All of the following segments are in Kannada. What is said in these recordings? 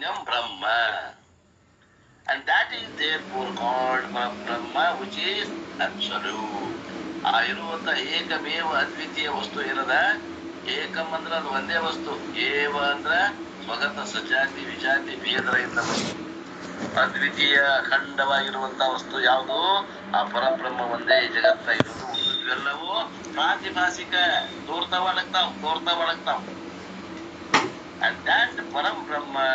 Chaityam Brahma. And that is therefore called Brahma, which is absolute. ಆ ಇರುವಂತ ಏಕಮೇವ ಅದ್ವಿತೀಯ ವಸ್ತು ಏನದ? ಏಕಂ ಅಂದ್ರ ಅದು ಒಂದೇ ವಸ್ತು. ಏವ ಅಂದ್ರ ಸ್ವಗತ ಸಜಾತಿ ವಿಜಾತಿ ಭೇದರಹಿತ ವಸ್ತು. ಅದ್ವಿತೀಯ ಅಖಂಡವಾಗಿರುವಂತ ವಸ್ತು ಯಾವುದು? ಆ ಪರಬ್ರಹ್ಮ ಒಂದೇ ಜಗತ್ತ ಇರುವುದು. ಉಳಿದವೆಲ್ಲವೂ ಪ್ರಾತಿಭಾಸಿಕ, ತೋರ್ತಾ ಒಳಗ್ತಾವ್. And that Param Brahma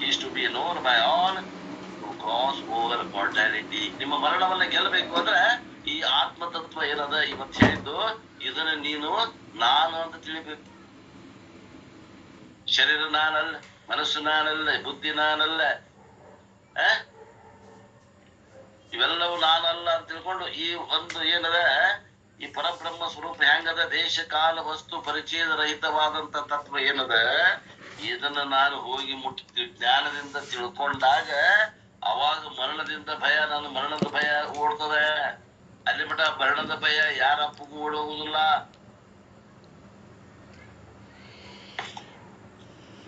is to be known by all to cross over mortality. ನಿಮ್ಮ ಮರಣವನ್ನ ಗೆಲ್ಲಬೇಕು ಅಂದ್ರೆ ಈ ಆತ್ಮತತ್ವ ಏನದ ಇವತ್ತು ಹೇಳಿದ್ದು, ಇದನ್ನ ನೀನು ನಾನು ಅಂತ ತಿಳಿಬೇಕು. ಶರೀರ ನಾನಲ್ಲ, ಮನಸ್ಸು ನಾನಲ್ಲ, ಬುದ್ಧಿ ನಾನಲ್ಲ, ಇವೆಲ್ಲವೂ ನಾನಲ್ಲ ಅಂತ ತಿಳ್ಕೊಂಡು ಈ ಒಂದು ಏನದ ಈ ಪರಬ್ರಹ್ಮ ಸ್ವರೂಪ ಹೆಂಗದ, ದೇಶ ಕಾಲ ವಸ್ತು ಪರಿಚಯದ ರಹಿತವಾದಂತ ತತ್ವ ಏನದ, ಇದನ್ನ ನಾನು ಹೋಗಿ ಮುಟ್ಟಿ ಜ್ಞಾನದಿಂದ ತಿಳ್ಕೊಂಡಾಗ ಅವಾಗ ಮರಣದಿಂದ ಭಯ, ನಾನು ಮರಣದ ಭಯ ಓಡ್ತದೆ. ಅಲ್ಲಿ ಮಠ ಮರಣದ ಭಯ ಯಾರಪ್ಪಗೂ ಓಡೋಗುದಿಲ್ಲ.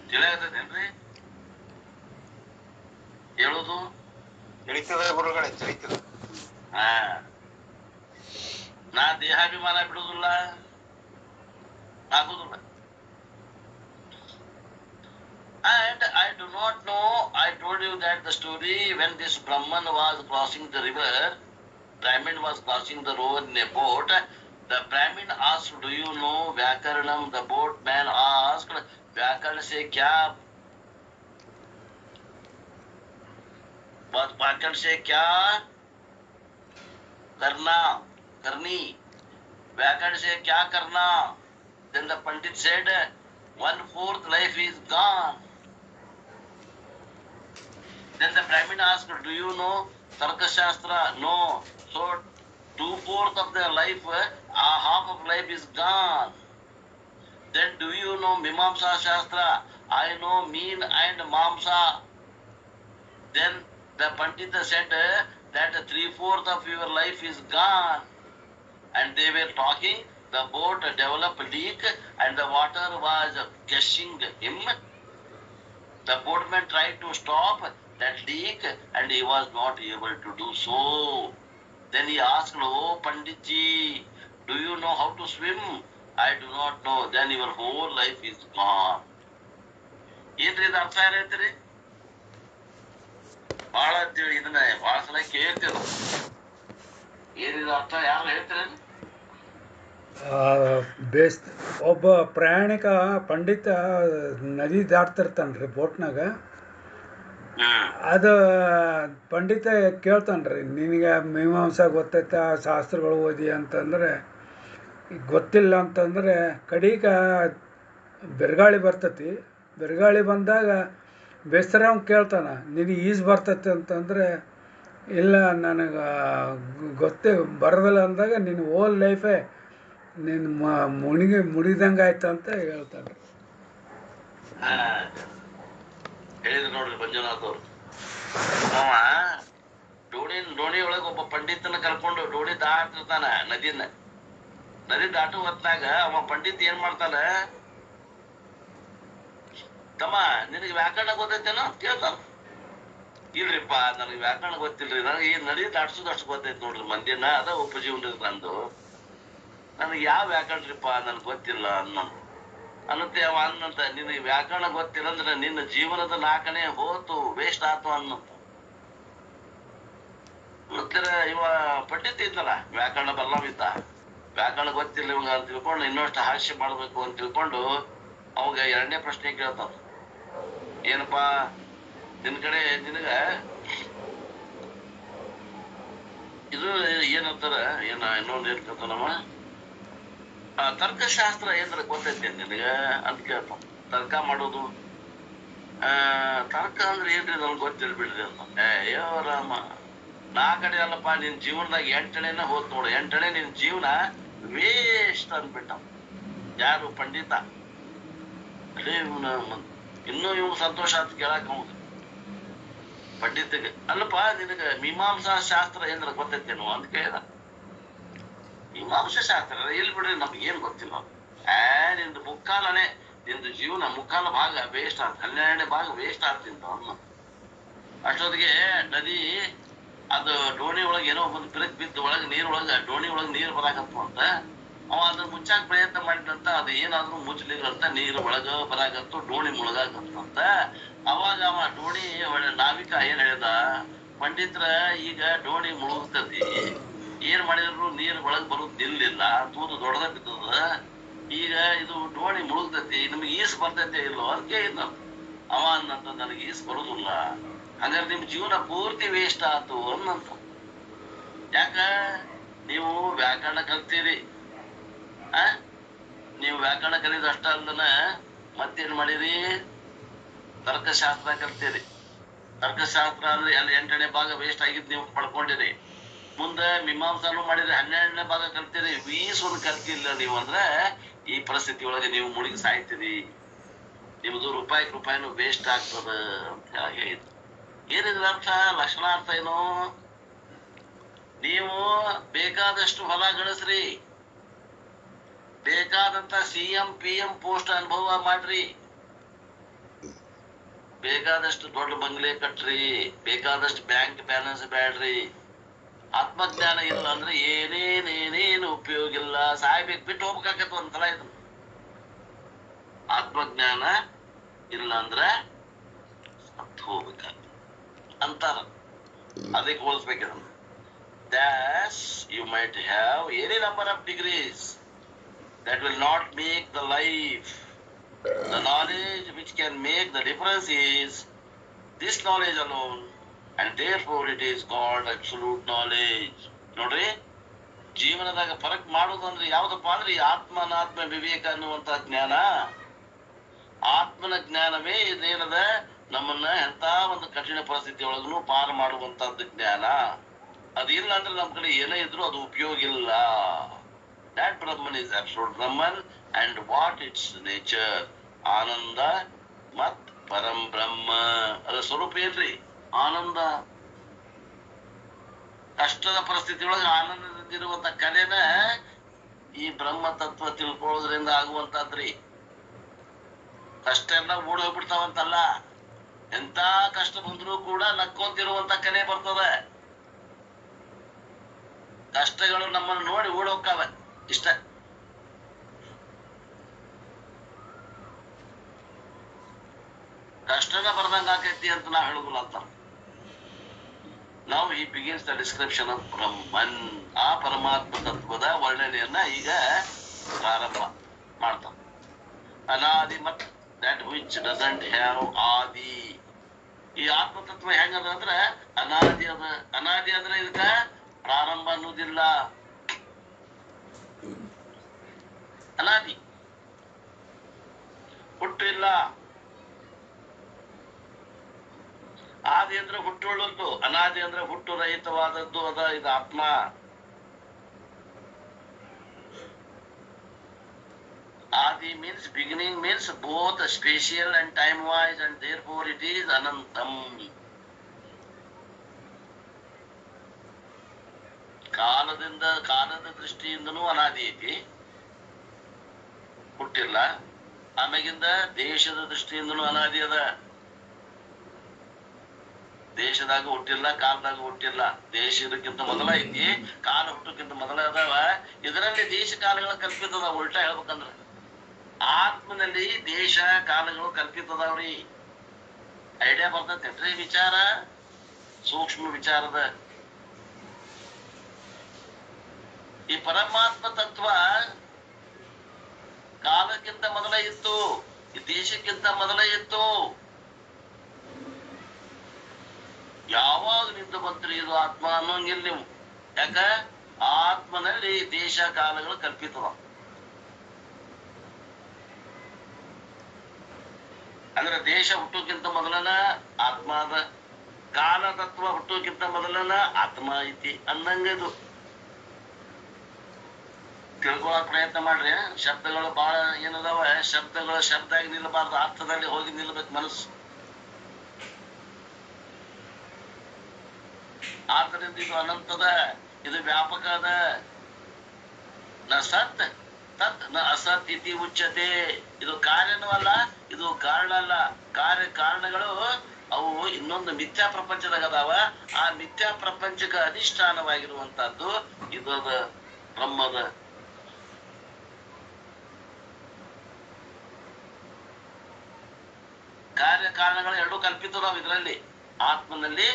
ತಿಳಿಯತೇನ್ರಿ ಹೇಳುದು? ತಿಳಿತದೆ ಗುರುಗಳೇ, ತಿಳಿತದೆ. ನಾ ದೇಹಾಭಿಮಾನ ಬಿಡುದಿಲ್ಲ, ಆಗುದಿಲ್ಲ. And I do not know, I told you that the story when this Brahman was crossing the river, Brahmin was crossing the road in a boat. The Brahmin asked, do you know Vyakaranam? The boatman asked, Vyakaran se kya? Vyakaran se kya karna? Karni. Vyakaran se kya karna? Then the Pandit said, 1/4 life is gone. Then the Brahmin asked, do you know Tarka Shastra? No. So 2/4 of their life, half of life is gone. Then do you know Mimamsa Shastra? I know Meen and Mamsa. Then the Pandita said that 3/4 of your life is gone. And they were talking, the boat developed a leak and the water was gushing him. The boatman tried to stop that leak and he was not able to do so. Then he asked, oh Panditji, do you know how to swim? I do not know. Then your whole life is gone. ಏನ್ರಿ ಇದು ಅರ್ಥ ಏನೈತ್ರಿ? ಬಹಳ ಇದನ್ನ ಬಹಳ ಸಲ ಕೇಳ್ತೀವಿ. ಏನಿದು ಅರ್ಥ ಯಾರು ಹೇಳ್ತೀರಿ? ಒಬ್ಬ ಪ್ರಯಾಣಿಕ ಪಂಡಿತ ನದಿ ದಾಟ್ತಿರ್ತಾನ್ರಿ ಬೋಟ್ನಾಗ. ಅದು ಪಂಡಿತ ಕೇಳ್ತಾನ್ರಿ, ನಿನಗೆ ಮೀಮಾಂಸಾ ಗೊತ್ತೈತ, ಶಾಸ್ತ್ರಗಳು ಓದಿ ಅಂತಂದರೆ ಗೊತ್ತಿಲ್ಲ ಅಂತಂದರೆ ಕಡೀಗ ಬಿರುಗಾಳಿ ಬರ್ತೈತಿ. ಬಿರುಗಾಳಿ ಬಂದಾಗ ಬೇಸರವ್ ಕೇಳ್ತಾನೆ, ನಿನಗೆ ಈಜು ಬರ್ತೈತಿ ಅಂತಂದರೆ ಇಲ್ಲ ನನಗೆ ಗೊತ್ತೇ ಬರೋದಿಲ್ಲ ಅಂದಾಗ ನಿನ್ನ ಓಲ್ ಲೈಫೇ ನಿನ್ನ ಮುಡಿದಂಗೆ ಆಯ್ತು ಅಂತ ಹೇಳ್ತಾನೆ. ಹೇಳಿದ್ರು ನೋಡ್ರಿ ಮಂಜುನಾಥ್ ಅವರು. ಅವ ಡೋಣಿ ಒಳಗೆ ಒಬ್ಬ ಪಂಡಿತನ ಕರ್ಕೊಂಡು ಡೋಣಿ ದಾಟಿರ್ತಾನ ನದಿ ದಾಟು ಹೊತ್ನಾಗ ಅವ ಪಂಡಿತ್ ಏನ್ ಮಾಡ್ತಾನ, ತಮ್ಮ ನಿನಗೆ ವ್ಯಾಕರಣ ಗೊತ್ತೈತೇನೋ ಅಂತ ಕೇಳ್ತಾನ. ಇಲ್ರಿಪ್ಪ ನನಗೆ ವ್ಯಾಕರಣ ಗೊತ್ತಿಲ್ರಿ, ನನಗೆ ಈ ನದಿ ದಾಟ್ಸೋದು ಅಷ್ಟು ಗೊತ್ತೈತಿ ನೋಡ್ರಿ, ಮಂದಿನ ಅದ ಉಪಜೀವನ ನಂದು, ನನಗೆ ಯಾವ ವ್ಯಾಕರಣರಿಪ್ಪ ನನ್ಗೆ ಗೊತ್ತಿಲ್ಲ ಅನ್ನತ್ತೆ. ಅವ ಅನ್ನಂತ, ನಿನಗೆ ವ್ಯಾಕರಣ ಗೊತ್ತಿಲ್ಲ ಅಂದ್ರೆ ನಿನ್ನ ಜೀವನದ 4ನೇ ಹೋತು, ವೇಸ್ಟ್ ಆತು ಅನ್ನಂತ. ಮತ್ತೆ ಇವ ಪಂಡಿತ ಇದ್ದಲ್ಲ, ವ್ಯಾಕರಣ ಬಲ್ಲವಿದ್ದ, ವ್ಯಾಕರಣ ಗೊತ್ತಿಲ್ಲ ಇವಂಗ ಅಂತ ತಿಳ್ಕೊಂಡು ಇನ್ನಷ್ಟು ಹಾಸ್ಯ ಮಾಡ್ಬೇಕು ಅಂತ ತಿಳ್ಕೊಂಡು ಅವಾಗ 2ನೇ ಪ್ರಶ್ನೆ ಕೇಳ್ತಾನ. ಏನಪ್ಪಾ ನಿನ್ ಕಡೆ ನಿನಗ ಇದು ಏನಂತಾರ, ಇನ್ನೊಂದು ಏನ್ ಕೇಳ್ತಾನಮ್ಮ, ತರ್ಕಶಾಸ್ತ್ರ ಏನಾರ ಗೊತ್ತೈತೆ ನಿನಗ ಅಂತ ಕೇಳ್ತಾನ. ತರ್ಕ ಮಾಡೋದು, ತರ್ಕ ಅಂದ್ರೆ ಏನ್ರಿ ನನ್ಗೆ ಗೊತ್ತಿಲ್ಲ ಬಿಡ್ರಿ ಅಂತ. ಅಯ್ಯೋ ರಾಮ, 4 ಕಡೆ ಅಲ್ಲಪ್ಪ, ನಿನ್ ಜೀವನದಾಗ 8ನೇನ ಹೋತ್ ನೋಡು, 8ನೇ ನಿನ್ ಜೀವನ ವೇಸ್ಟ್ ಅಂದ್ಬಿಟ್ಟ. ಯಾರು ಪಂಡಿತ? ಅದೇ ಇನ್ನೂ ಇವ್ ಸಂತೋಷ ಅಂತ ಕೇಳಕ್ ಅವಾಗ ಪಂಡಿತಿಗೆ, ಅಲ್ಲಪ್ಪ ನಿನಗ ಮೀಮಾಂಸಾ ಶಾಸ್ತ್ರ ಏನಾರ ಗೊತ್ತೈತೇನು ಅಂತ ಕೇಳಿದ. ಮೀಮಾಂಸಾ ಶಾಸ್ತ್ರ ಎಲ್ಲಿ ಬಿಡ್ರಿ, ನಮ್ಗೇನ್ ಗೊತ್ತಿಲ್ಲ. ನಿಂದು ಮುಕ್ಕಾಲನೆ ನಿಂದು ಜೀವನ ಮುಕ್ಕಾಲ ಭಾಗ ವೇಸ್ಟ್ ಆತ, 12ನೇ ಭಾಗ ವೇಸ್ಟ್ ಆಗ್ತಿಂತ ಅನ್ನ. ಅಷ್ಟೊತ್ತಿಗೆ ನದಿ ಅದು ಡೋಣಿ ಒಳಗೆ ಏನೋ ಒಂದು ಬಿರುಕು ಬಿದ್ದು ಒಳಗೆ ನೀರೊಳಗೆ ಡೋಣಿ ಒಳಗೆ ನೀರು ಬರಾಕತ್ತು ಅಂತ ಅವ ಅದನ್ನ ಮುಚ್ಚಾಕ ಪ್ರಯತ್ನ ಮಾಡಿದಂತ ಅದು ಏನಾದ್ರೂ ಮುಚ್ಚಲಿಲ್ಲಂತ ನೀರು ಒಳಗ ಬರಾಕತ್ತು, ಡೋಣಿ ಮುಳುಗಾಕತ್ತಂತ. ಅವಾಗ ಅವ ಡೋಣಿ ನಾವಿಕ ಏನ್ ಹೇಳ್ದ, ಪಂಡಿತ್ರ ಈಗ ಡೋಣಿ ಮುಳುಗ್ತತಿ, ಏನ್ ಮಾಡಿದ್ರು ನೀರ್ ಒಳಗ್ ಬರೋದ್ ನಿಲ್ಲಿಲ್ಲ, ತೂತು ದೊಡ್ಡದ ಬಿದ್ದದ, ಈಗ ಇದು ಡೋಣಿ ಮುಳುಗ್ತತಿ, ನಿಮ್ಗೆ ಈಸ್ ಬರ್ತೈತೆ ಇಲ್ಲೋ ಅದಕ್ಕೆ ಇದ್ನ ಅವ ಅನ್ನಂತ, ನನಗೆ ಈಸ್ ಬರುದಿಲ್ಲ, ಹಂಗಾರೆ ನಿಮ್ ಜೀವನ ಪೂರ್ತಿ ವೇಸ್ಟ್ ಆತು ಅನ್ನಂತ. ಯಾಕ ನೀವು ವ್ಯಾಕರಣ ಕಲ್ತೀರಿ, ನೀವು ವ್ಯಾಕರಣ ಕಲಿಯೋದು ಅಷ್ಟ ಅಲ್ಲನ ಮತ್ತೇನ್ ಮಾಡಿರಿ, ತರ್ಕಶಾಸ್ತ್ರ ಕಲ್ತೀರಿ. ತರ್ಕಶಾಸ್ತ್ರ ಅಂದ್ರೆ 8ನೇ ಭಾಗ ವೇಸ್ಟ್ ಆಗಿದ್ ನೀವು ಪಡ್ಕೊಂಡಿರಿ. ಮುಂದೆ ಮೀಮಾಂಸಾನು ಮಾಡಿರಿ, 12ನೇ ಭಾಗ ಕಲ್ತೀರಿ. ಒಂದು ಕಲ್ತಿಲ್ಲ ನೀವು ಅಂದ್ರೆ ಈ ಪರಿಸ್ಥಿತಿ ಒಳಗೆ ನೀವು ಮುಳುಗಿ ಸಾಯ್ತೀರಿ, ನಿಮ್ದು ರೂಪಾಯಿನೂ ವೇಸ್ಟ್ ಆಗ್ತದ ಅಂತ ಹೇಳಿ. ಏನಿದ್ರ ಅರ್ಥ, ಲಕ್ಷಣಾರ್ಥ ಏನು, ನೀವು ಬೇಕಾದಷ್ಟು ಹೊಲ ಗಳಿಸ್ರಿ, ಬೇಕಾದಂತ CM PM ಪೋಸ್ಟ್ ಅನುಭವ ಮಾಡ್ರಿ, ಬೇಕಾದಷ್ಟು ದೊಡ್ಡ ಬಂಗ್ಲೆ ಕಟ್ರಿ, ಬೇಕಾದಷ್ಟು ಬ್ಯಾಂಕ್ ಬ್ಯಾಲೆನ್ಸ್ ಬ್ಯಾಡ್ರಿ. ಆತ್ಮಜ್ಞಾನ ಇಲ್ಲ ಅಂದ್ರೆ ಏನೇನೇನೇನು ಉಪಯೋಗ ಇಲ್ಲ, ಸಾಯ್ಬೇಕು, ಬಿಟ್ಟು ಹೋಗ್ಬೇಕಾಗತ್ತ ಒಂದ್ಸಲ. ಇದು ಆತ್ಮಜ್ಞಾನ ಇಲ್ಲ ಅಂದ್ರೆ ಸತ್ತು ಹೋಗ್ಬೇಕಾಗ ಅಂತಾರ. ಅದಕ್ಕೆ ಹೋಲಿಸ್ಬೇಕಿದನ್ನು. Thus you might have any number of degrees, that will not make the life. The knowledge which can make the difference is this knowledge alone, and therefore it is called absolute knowledge. ನೋಡ್ರಿ, ಜೀವನದಾಗ ಫರಕ್ ಮಾಡೋದಂದ್ರೆ ಯಾವ್ದಪ್ಪ ಅಂದ್ರೆ ಈ ಆತ್ಮ ವಿವೇಕ ಅನ್ನುವಂತ ಜ್ಞಾನ. ಆತ್ಮನ ಜ್ಞಾನವೇ ಇದೇನದ, ನಮ್ಮನ್ನ ಎಂತ ಒಂದು ಕಠಿಣ ಪರಿಸ್ಥಿತಿ ಒಳಗೂ ಪಾರು ಮಾಡುವಂತದ್ದು ಜ್ಞಾನ. ಅದಿಲ್ಲ ಅಂದ್ರೆ ನಮ್ ಕಡೆ ಏನೇ ಇದ್ರು ಅದು ಉಪಯೋಗ ಇಲ್ಲ. That Brahman is absolute Brahman, and what its nature, ಆನಂದ ಮತ್ ಪರಂ ಬ್ರಹ್ಮ. ಅದ ಸ್ವರೂಪ ಏನ್ರಿ, ಆನಂದ. ಕಷ್ಟದ ಪರಿಸ್ಥಿತಿ ಒಳಗೆ ಆನಂದದಿಂದಿರುವಂತ ಕಲೆನ ಈ ಬ್ರಹ್ಮ ತತ್ವ ತಿಳ್ಕೊಳ್ಳೋದ್ರಿಂದ ಆಗುವಂತದ್ರಿ. ಕಷ್ಟ ಎಲ್ಲ ಓಡ್ ಹೋಗ್ಬಿಡ್ತಾವಂತಲ್ಲ, ಎಂತ ಕಷ್ಟ ಬಂದ್ರು ಕೂಡ ನಕ್ಕೊಂತಿರುವಂತ ಕಲೆ ಬರ್ತದ. ಕಷ್ಟಗಳು ನಮ್ಮನ್ನು ನೋಡಿ ಓಡೋಗ್ತಾವ ಇಷ್ಟ. ಕಷ್ಟನ ಬರ್ದಂಗ ಆಕೈತಿ ಅಂತ ನಾವ್ ಹೇಳುದಿಲ್ಲ ಅಂತ. ನಾವು ಈ ಬಿಗಿನ್ಸ್ ದ ಡಿಸ್ಕ್ರಿಪ್ಷನ್ ಆಫ್ ಬ್ರಹ್ಮನ್, ಆ ಪರಮಾತ್ಮ ತತ್ವದ ವರ್ಣನೆಯನ್ನ ಈಗ ಪ್ರಾರಂಭ ಮಾಡ್ತಾವ. ಅನಾದಿ ಮತ್ that which doesn't have ಆದಿ. ಈ ಆತ್ಮತತ್ವ ಹೆಂಗದ ಅಂದ್ರ ಅನಾದಿ ಅದ. ಅನಾದಿ ಅಂದ್ರೆ ಇದಕ್ಕ ಪ್ರಾರಂಭ ಅನ್ನೋದಿಲ್ಲ, ಅನಾದಿ, ಹುಟ್ಟು ಇಲ್ಲ. ಆದಿ ಅಂದ್ರೆ ಹುಟ್ಟುಳ್ಳದ್ದು, ಅನಾದಿ ಅಂದ್ರೆ ಹುಟ್ಟು ರಹಿತವಾದದ್ದು ಅದ ಇದು ಆತ್ಮ. Adi means beginning, means both spatial and time wise, and therefore it is Anantam. ಕಾಲದ ದೃಷ್ಟಿಯಿಂದನೂ ಅನಾದಿ ಐತಿ, ಹುಟ್ಟಿಲ್ಲ. ಆಮ್ಯಾಗಿಂದ ದೇಶದ ದೃಷ್ಟಿಯಿಂದನೂ ಅನಾದಿ ಅದ. ದೇಶದಾಗ ಹುಟ್ಟಿಲ್ಲ, ಕಾಲದಾಗ ಹುಟ್ಟಿಲ್ಲ. ದೇಶ ಇದಕ್ಕಿಂತ ಮೊದಲ ಐತಿ, ಕಾಲ ಹುಟ್ಟಕ್ಕಿಂತ ಮೊದಲ ಅದಾವ. ಇದರಲ್ಲಿ ದೇಶ ಕಾಲಗಳ ಕಲ್ಪಿತದ. ಉಲ್ಟಾ ಹೇಳ್ಬೇಕಂದ್ರ ಆತ್ಮನಲ್ಲಿ ದೇಶ ಕಾಲಗಳು ಕಲ್ಪಿತದಾವ್ರಿ. ಐಡಿಯಾ ಬರ್ತೈತೇನ್ರಿ? ವಿಚಾರ ಸೂಕ್ಷ್ಮ ವಿಚಾರದ. ಈ ಪರಮಾತ್ಮ ತತ್ವ ಕಾಲಕ್ಕಿಂತ ಮೊದಲ ಇತ್ತು, ಈ ದೇಶಕ್ಕಿಂತ ಮೊದಲ ಇತ್ತು. ಯಾವಾಗ ನಿಂತು ಬಂತ್ರಿ ಇದು ಆತ್ಮ ಅನ್ನೋಂಗಿಲ್ಲ ನೀವು. ಯಾಕ? ಆತ್ಮನಲ್ಲಿ ದೇಶ ಕಾಲಗಳು ಕಲ್ಪಿತದ. ಅಂದ್ರೆ ದೇಶ ಹುಟ್ಟೋಕ್ಕಿಂತ ಮೊದಲನ ಆತ್ಮ ಅದ, ಕಾಲ ತತ್ವ ಹುಟ್ಟೋಕ್ಕಿಂತ ಮೊದಲನ ಆತ್ಮ ಐತಿ ಅನ್ನಂಗದು. ತಿಳ್ಕೊಳಕ್ ಪ್ರಯತ್ನ ಮಾಡ್ರಿ. ಶಬ್ದಗಳು ಬಹಳ ಏನದಾವ, ಶಬ್ದಗಳು ಶಬ್ದ ಆಗಿ ನಿಲ್ಲಬಾರ್ದು, ಅರ್ಥದಲ್ಲಿ ಹೋಗಿ ನಿಲ್ಬೇಕು ಮನಸ್ಸು. ಆದ್ದರಿಂದ ಇದು ಅನಂತದ, ಇದು ವ್ಯಾಪಕ ಅದ. ನ ಸತ್ ತತ್ ನ ಅಸತ್ ಇತಿ ಉಚ್ಯತೆ. ಇದು ಕಾರ್ಯನೂ ಅಲ್ಲ, ಇದು ಕಾರಣ ಅಲ್ಲ. ಕಾರಣಗಳು ಅವು ಇನ್ನೊಂದು ಮಿಥ್ಯಾ ಪ್ರಪಂಚದಾಗ ಅದಾವ. ಆ ಮಿಥ್ಯಾ ಪ್ರಪಂಚಕ್ಕೆ ಅಧಿಷ್ಠಾನವಾಗಿರುವಂತಹದ್ದು ಇದು ಬ್ರಹ್ಮದ. ಕಾರ್ಯಕಾರಣಗಳು ಎರಡೂ ಕಲ್ಪಿತದಾವ ಇದರಲ್ಲಿ. ಆತ್ಮನಲ್ಲಿ,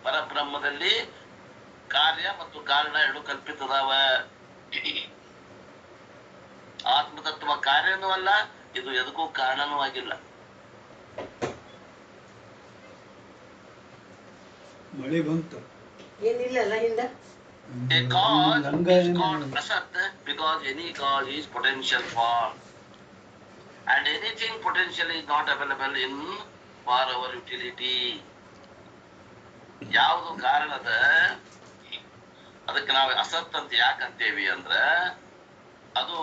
ಪರಬ್ರಹ್ಮದಲ್ಲಿ ಕಾರ್ಯ ಮತ್ತು ಕಾರಣ ಎರಡು ಕಲ್ಪಿತದಾವ. ಆತ್ಮತತ್ವ ಕಾರ್ಯನೂ ಅಲ್ಲ, ಇದು ಎದಕ್ಕೂ ಕಾರಣನೂ ಆಗಿಲ್ಲ. ಮಳೆ ಬಂತು. ಏನಿಲ್ಲಲ್ಲ ಹಿಂದ A cause is called asat because any cause is potential form, and anything potential is not available in for our utility. ಯಾವುದು ಕಾರಣದ ಅದಕ್ಕೆ ನಾವು ಅಸತ್ ಅಂತ ಯಾಕಂತೇವಿ ಅಂದ್ರ, ಅದು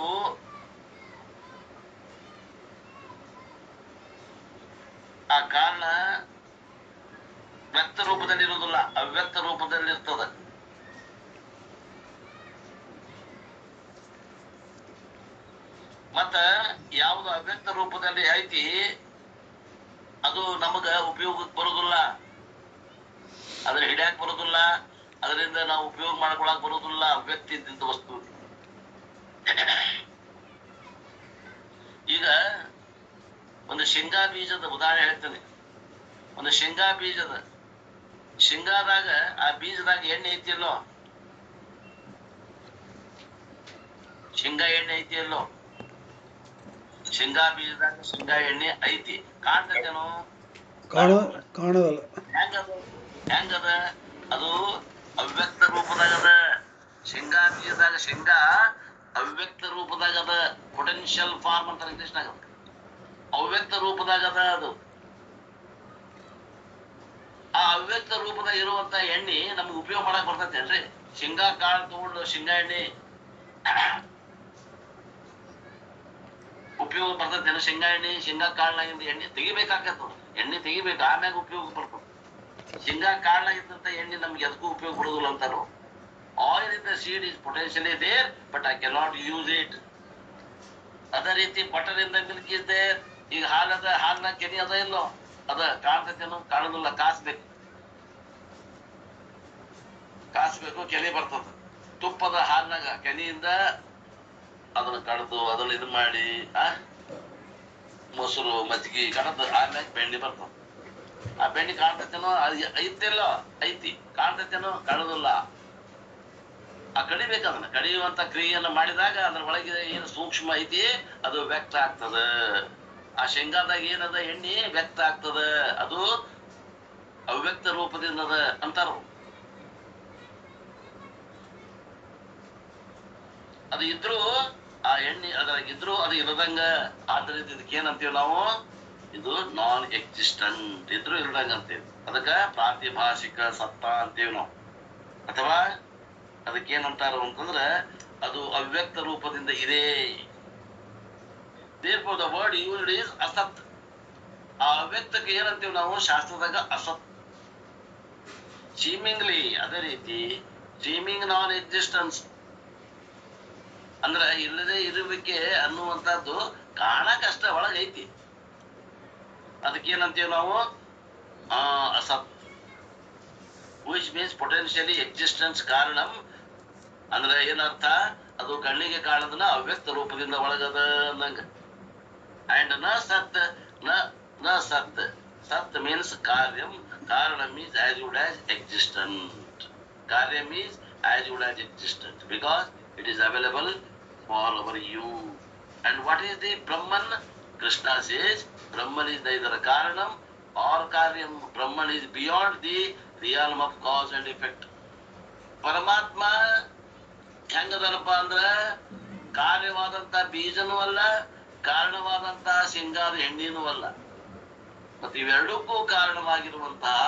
ಆ ಕಾರಣ ವ್ಯಕ್ತ ರೂಪದಲ್ಲಿ ಇರುವುದಿಲ್ಲ, ಅವ್ಯಕ್ತ ರೂಪದಲ್ಲಿ ಇರ್ತದ. ಮತ್ತ ಯಾವುದು ಅವ್ಯಕ್ತ ರೂಪದಲ್ಲಿ ಐತಿ ಅದು ನಮಗ ಉಪಯೋಗಕ್ಕೆ ಬರುದಿಲ್ಲ, ಅದ್ರ ಹಿಡಿಯಾಕ್ ಬರುದಿಲ್ಲ, ಅದರಿಂದ ನಾವು ಉಪಯೋಗ ಮಾಡ್ಕೊಳಕ್ ಬರುದಿಲ್ಲ. ಅವ್ಯಕ್ತ ಇದ್ದಿದ್ದ ವಸ್ತು. ಈಗ ಒಂದು ಶೇಂಗಾ ಬೀಜದ ಉದಾಹರಣೆ ಹೇಳ್ತೇನೆ. ಒಂದು ಶೇಂಗಾ ಬೀಜದ ಶೇಂಗಾದಾಗ ಆ ಬೀಜದಾಗ ಎಣ್ಣೆ ಐತಿಯಲ್ಲೋ, ಶೇಂಗಾ ಎಣ್ಣೆ ಐತಿಯಲ್ಲೋ, ಶೇಂಗಾ ಬೀಜದಾಗ ಶೇಂಗಾ ಎಣ್ಣೆ ಐತಿ. ಕಾಣ್ತೇನೋ? ಕಾಣೋದಲ್ಲ. ಹೆಂಗದ? ಅದು ಅವ್ಯಕ್ತ ರೂಪದಾಗದ. ಶೇಂಗಾ ಬೀಜದಾಗ ಶೇಂಗಾ ಅವ್ಯಕ್ತ ರೂಪದಾಗದ. ಪೊಟೆನ್ಶಿಯಲ್ ಫಾರ್ಮ್ ಅಂತ ಇಂಗ್ಲಿಷ್ನಾಗ ಅವ್ಯಕ್ತ ರೂಪದಾಗದ. ಅದು ಆ ಅವ್ಯಕ್ತ ರೂಪದಾಗ ಇರುವಂತ ಎಣ್ಣೆ ನಮ್ಗೆ ಉಪಯೋಗ ಮಾಡಕ್ ಬರ್ತೈತೇನ್ರಿ? ಶೇಂಗಾ ಕಾಳು ತಗೊಂಡು ಶೇಂಗಾ ಎಣ್ಣೆ ಉಪಯೋಗ ಬರ್ತೈತೇನು? ಶೇಂಗಾ ಎಣ್ಣೆ ಶೇಂಗಾ ಕಾಳನಾಗಿಂದ ಎಣ್ಣೆ ತೆಗಿಬೇಕಾಗತ್ತ. ಎಣ್ಣೆ ತೆಗಿಬೇಕು, ಆಮ್ಯಾಗ ಉಪಯೋಗ ಬರ್ತದೆ. ಶೇಂಗಾ ಕಾಳನಾಗಿದ್ದಂತ ಎಣ್ಣೆ ನಮ್ಗೆ ಎದಕ್ಕೂ ಉಪಯೋಗ ಬರೋದಿಲ್ಲ ಅಂತಾರು. Oil in the seed is potentially there but I can not use it. ಅದೇ ರೀತಿ butter in the milk is there. ಈಗ ಹಾಲ್ನಾಗ ಕೆನೆ ಅದ ಇಲ್ಲೋ, ಅದ ಕಾಣ್ತೈತೇನು? ಕಾಣೋದಿಲ್ಲ. ಕಾಸ್ಬೇಕು, ಕೆನೆ ಬರ್ತದ. ತುಪ್ಪದ ಹಾಲ್ನಾಗ ಕೆನೆಯಿಂದ ಅದನ್ನ ಕಡ್ದು ಅದನ್ನ ಇದು ಮಾಡಿ ಮೊಸರು ಮಜ್ಜಿಗೆ ಕಡದು ಆಮ್ಯಾಗ ಬೆಣ್ಣೆ ಬರ್ತದ. ಆ ಬೆಣ್ಣೆ ಕಾಣ್ತೈತೇನೋ? ಐತಿಲ್ಲೋ? ಐತಿ. ಕಾಣ್ತೈತೇನೋ? ಕಾಣೋದಿಲ್ಲ. ಆ ಕಡಿಬೇಕು. ಅದನ್ನ ಕಡಿಯುವಂತ ಕ್ರಿಯೆಯನ್ನ ಮಾಡಿದಾಗ ಅದ್ರ ಒಳಗೆ ಏನು ಸೂಕ್ಷ್ಮ ಐತಿ ಅದು ವ್ಯಕ್ತ ಆಗ್ತದ. ಆ ಶೇಂಗಾದಾಗ ಏನದ ಎಣ್ಣೆ ವ್ಯಕ್ತ ಆಗ್ತದ. ಅದು ಅವ್ಯಕ್ತ ರೂಪದಿಂದದ ಅಂತಾರ. ಅದು ಇದ್ರು ಆ ಎಣ್ಣೆ ಅದ್ರಾಗಿದ್ರು ಅದು ಇರದಂಗ. ಆದ್ದರಿಂದ ಇದಕ್ಕೇನಂತೀವಿ ನಾವು? ಇದು ನಾನ್ ಎಕ್ಸಿಸ್ಟೆಂಟ್. ಇದ್ರು ಇರದಂಗ ಅಂತೀವಿ. ಅದಕ್ಕ ಪ್ರಾತಿಭಾಷಿಕ ಸತ್ತ ಅಂತೀವಿ ನಾವು. ಅಥವಾ ಅದಕ್ಕೇನಂತಾರ ಅಂತಂದ್ರ ಅದು ಅವ್ಯಕ್ತ ರೂಪದಿಂದ ಇದೆ. therefore the word used is asat. ಆ ಅವ್ಯಕ್ತಕ್ಕೆ ಏನಂತೀವಿ ನಾವು ಶಾಸ್ತ್ರದಾಗ? ಅಸತ್. ಸೀಮಿಂಗ್ಲಿ ಅದೇ ರೀತಿ ಸೀಮಿಂಗ್ ನಾನ್ ಎಕ್ಸಿಸ್ಟೆನ್ಸ್ ಅಂದ್ರ ಇಲ್ಲದೆ ಇರುವಿಕೆ ಅನ್ನುವಂಥದ್ದು ಕಾಣಕಷ್ಟ ಒಳಗೈತಿ. ಅದಕ್ಕೇನಂತೀವಿ ನಾವು? ಅಸತ್. which means potentially existence ಕಾರಣಂ. ಅಂದ್ರೆ ಏನರ್ಥ? ಅದು ಕಣ್ಣಿಗೆ ಕಾಣದನ್ನ ಅವ್ಯಕ್ತ ರೂಪದಿಂದ ಒಳಗದ ಅಂದಂಗ. ಅಂಡ್ ನ ಸತ್ ನ ಸತ್. ಸತ್ ಮೀನ್ಸ್ ಕಾರ್ಯಂ. ಕಾರಣ means as good as existent. ಕಾರ್ಯ means as good as existent because it is available for our use. And what is the Brahman? Krishna says Brahman is neither karanam or karyam. Brahman is beyond the realm of cause and effect. ಪರಮಾತ್ಮ ಹೆಂಗದನಪ್ಪ ಅಂದ್ರ ಕಾರ್ಯವಾದಂತ ಬೀಜನೂ ಅಲ್ಲ, ಕಾರಣವಾದಂತಹ ಶೇಂಗಾದ ಎಣ್ಣೆನೂ ಅಲ್ಲ. ಮತ್ತೆ ಇವೆರಡಕ್ಕೂ ಕಾರಣವಾಗಿರುವಂತಹ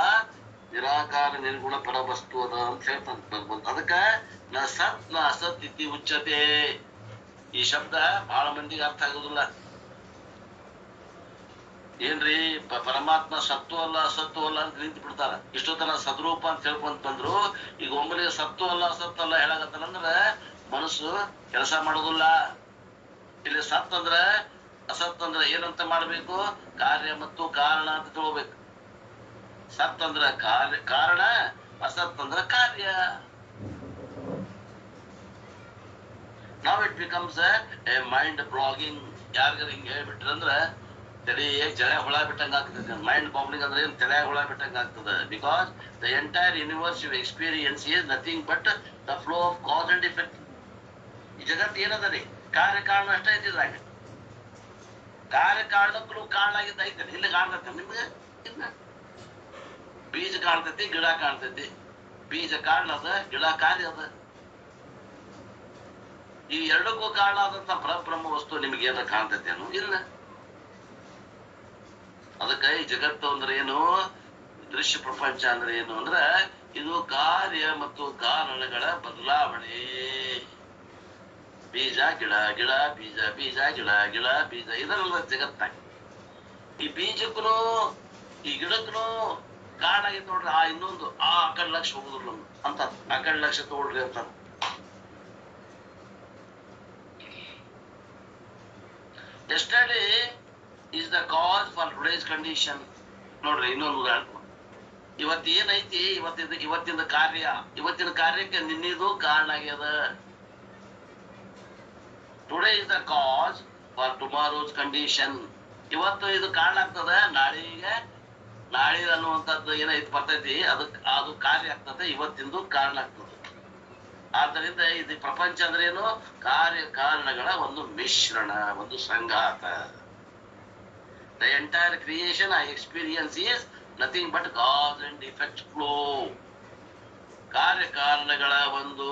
ನಿರಾಕಾರ ನಿರ್ಗುಣ ಪರವಸ್ತು ಅದ ಅಂತ ಹೇಳ್ತಾನೆ. ಅದಕ್ಕ ನ ಸತ್ ನ ಅಸತ್ ಇತಿ ಉಚ್ಯತೆ. ಈ ಶಬ್ದ ಬಹಳ ಮಂದಿಗೆ ಅರ್ಥ ಆಗುದಿಲ್ಲ. ಏನ್ರಿ ಪರಮಾತ್ಮ ಸತ್ತು ಅಲ್ಲ ಅಸತ್ತು ಅಲ್ಲ ಅಂತ ನಿಂತು ಬಿಡ್ತಾರ. ಇಷ್ಟೊತ್ತನ ಸದ್ರೂಪ ಅಂತ ಹೇಳ್ಕೊಂತ ಬಂದ್ರು. ಈಗ ಒಮ್ಮಲಿಗೆ ಸತ್ತು ಅಲ್ಲ ಅಸತ್ತು ಅಲ್ಲ ಹೇಳಕತ್ತಾನಂದ್ರ ಮನಸ್ಸು ಕೆಲಸ ಮಾಡೋದಿಲ್ಲ. ಇಲ್ಲಿ ಸತ್ ಅಂದ್ರ ಅಸತ್ ಅಂದ್ರ ಏನಂತ ಮಾಡ್ಬೇಕು? ಕಾರ್ಯ ಮತ್ತು ಕಾರಣ ಅಂತ ತಗೋಬೇಕು. ಸತ್ ಅಂದ್ರ ಕಾರಣ, ಅಸತ್ ಅಂದ್ರ ಕಾರ್ಯ. ನಾವ್ it becomes A mind blogging. ಯಾರಿಗಾರ ಹಿಂಗ್ ಹೇಳ್ಬಿಟ್ರಂದ್ರ ತಲೆ ಜಳೆ ಹುಳ ಬಿಟ್ಟಂಗ ಆಗ್ತದೆ. ಮೈಂಡ್ ಬಾಬ್ಲಿಂಗ್ ಅಂದ್ರೆ ಏನ್? ತಲೆ ಹುಳ ಬಿಟ್ಟಂಗ ಆಗ್ತದೆ. Because the entire universe you experience is nothing but the flow of cause and effect. ಈ ಜಗತ್ತು ಏನದ ರೀ? ಕಾರ್ಯ ಕಾರಣ ಅಷ್ಟೇ ಇದ್ದಿದ್ದಾಗ. ಕಾರ್ಯ ಕಾರಣಕ್ಕೂ ಕಾರಣ ಆಗಿದ್ದ ಐತೆ. ಇಲ್ಲಿ ಕಾಣ್ತೈತೆ ನಿಮ್ಗೆ? ಬೀಜ ಕಾಣ್ತೈತಿ, ಗಿಡ ಕಾಣ್ತೈತಿ. ಬೀಜ ಕಾರಣ ಅದ, ಗಿಡ ಕಾರ್ಯ ಅದ. ಈ ಎರಡಕ್ಕೂ ಕಾರಣ ಆದಂತ ಪರಬ್ರಹ್ಮ ವಸ್ತು ನಿಮ್ಗೆ ಏನಾರ ಕಾಣ್ತೈತೇನು? ಇಲ್ಲ. ಅದಕ್ಕೆ ಈ ಜಗತ್ತು ಅಂದ್ರೆ ಏನು? ದೃಶ್ಯ ಪ್ರಪಂಚ ಅಂದ್ರೆ ಏನು ಅಂದ್ರೆ ಇದು ಕಾರ್ಯ ಮತ್ತು ಕಾರಣಗಳ ಬದಲಾವಣೆ. ಬೀಜ ಗಿಡ, ಗಿಡ ಬೀಜ, ಬೀಜ ಗಿಡ, ಗಿಡ ಬೀಜ, ಇದರಲ್ಲ ಜಗತ್ತಾಗ. ಈ ಬೀಜಕ್ಕೂ ಈ ಗಿಡಕ್ಕೂ ಕಾರಣ ಆಗೈತೆ ನೋಡ್ರಿ. ಆ ಇನ್ನೊಂದು ಆ ಕಡೆ ಲಕ್ಷ ಹೋಗುದಿಲ್ಲ ಅಂತ, ಆ ಕಡೆ ಲಕ್ಷ ತಗೊಳ್ರಿ ಅಂತ. Yesterday is the cause for today's condition. ನೋಡ್ರಿ ಇನ್ನೊಂದು ಉದಾಹರಣೆ. ಇವತ್ತೇನೈತಿ, ಇವತ್ತಿನ ಕಾರ್ಯ, ಇವತ್ತಿನ ಕಾರ್ಯಕ್ಕೆ ನಿನ್ನಿದು ಕಾರಣ ಆಗ್ಯದ. Today is the cause for tomorrow's condition. ಇವತ್ತು ಇದು ಕಾರಣ ಆಗ್ತದ, ನಾಳೆ ಅನ್ನುವಂಥದ್ದು ಏನೈತಿ ಬರ್ತೈತಿ, ಅದು ಕಾರ್ಯ ಆಗ್ತದೆ, ಇವತ್ತಿಂದು ಕಾರಣ ಆಗ್ತದೆ. ಆದ್ದರಿಂದ ಇದು ಪ್ರಪಂಚ ಅಂದ್ರೆ ಏನು? ಕಾರ್ಯ ಕಾರಣಗಳ ಒಂದು ಮಿಶ್ರಣ, ಒಂದು ಸಂಘಾತ. The entire creation I experience is nothing but cause and effect flow. ಕಾರ್ಯ ಕಾರಣಗಳ ಒಂದು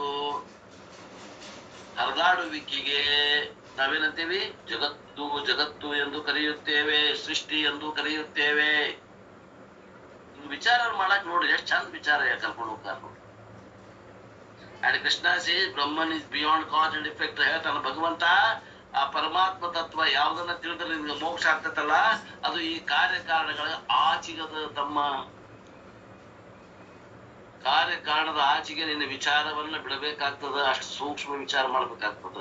ಹರಿದಾಡುವಿಕೆಗೆ ನಾವೇನಂತೀವಿ? ಜಗತ್ತು ಎಂದು ಕರೆಯುತ್ತೇವೆ, ಸೃಷ್ಟಿ ಎಂದು ಕರೆಯುತ್ತೇವೆ. ವಿಚಾರ ಮಾಡಕ್ ನೋಡ್ರಿ ಎಷ್ಟು ಚಂದ ವಿಚಾರ ಕರ್ಕೊಂಡು ಹೋಗ್ತಾರೆ ನೋಡಿ. And Krishna says Brahman is beyond cause and effect. ಹೇಳ್ತಾನ ಭಗವಂತ, ಆ ಪರಮಾತ್ಮ ತತ್ವ ಯಾವ್ದನ್ನ ತಿಳಿದ್ರೆ ನಿಮ್ಗೆ ಮೋಕ್ಷ ಆಗ್ತೈತಲ್ಲ, ಅದು ಈ ಕಾರ್ಯಕಾರಣಗಳ ಆಚೆಗದ ತಮ್ಮ. ಕಾರ್ಯಕಾರಣದ ಆಚೆಗೆ ನಿನ್ನ ವಿಚಾರವನ್ನ ಬಿಡಬೇಕಾಗ್ತದ. ಅಷ್ಟು ಸೂಕ್ಷ್ಮ ವಿಚಾರ ಮಾಡ್ಬೇಕಾಗ್ತದ.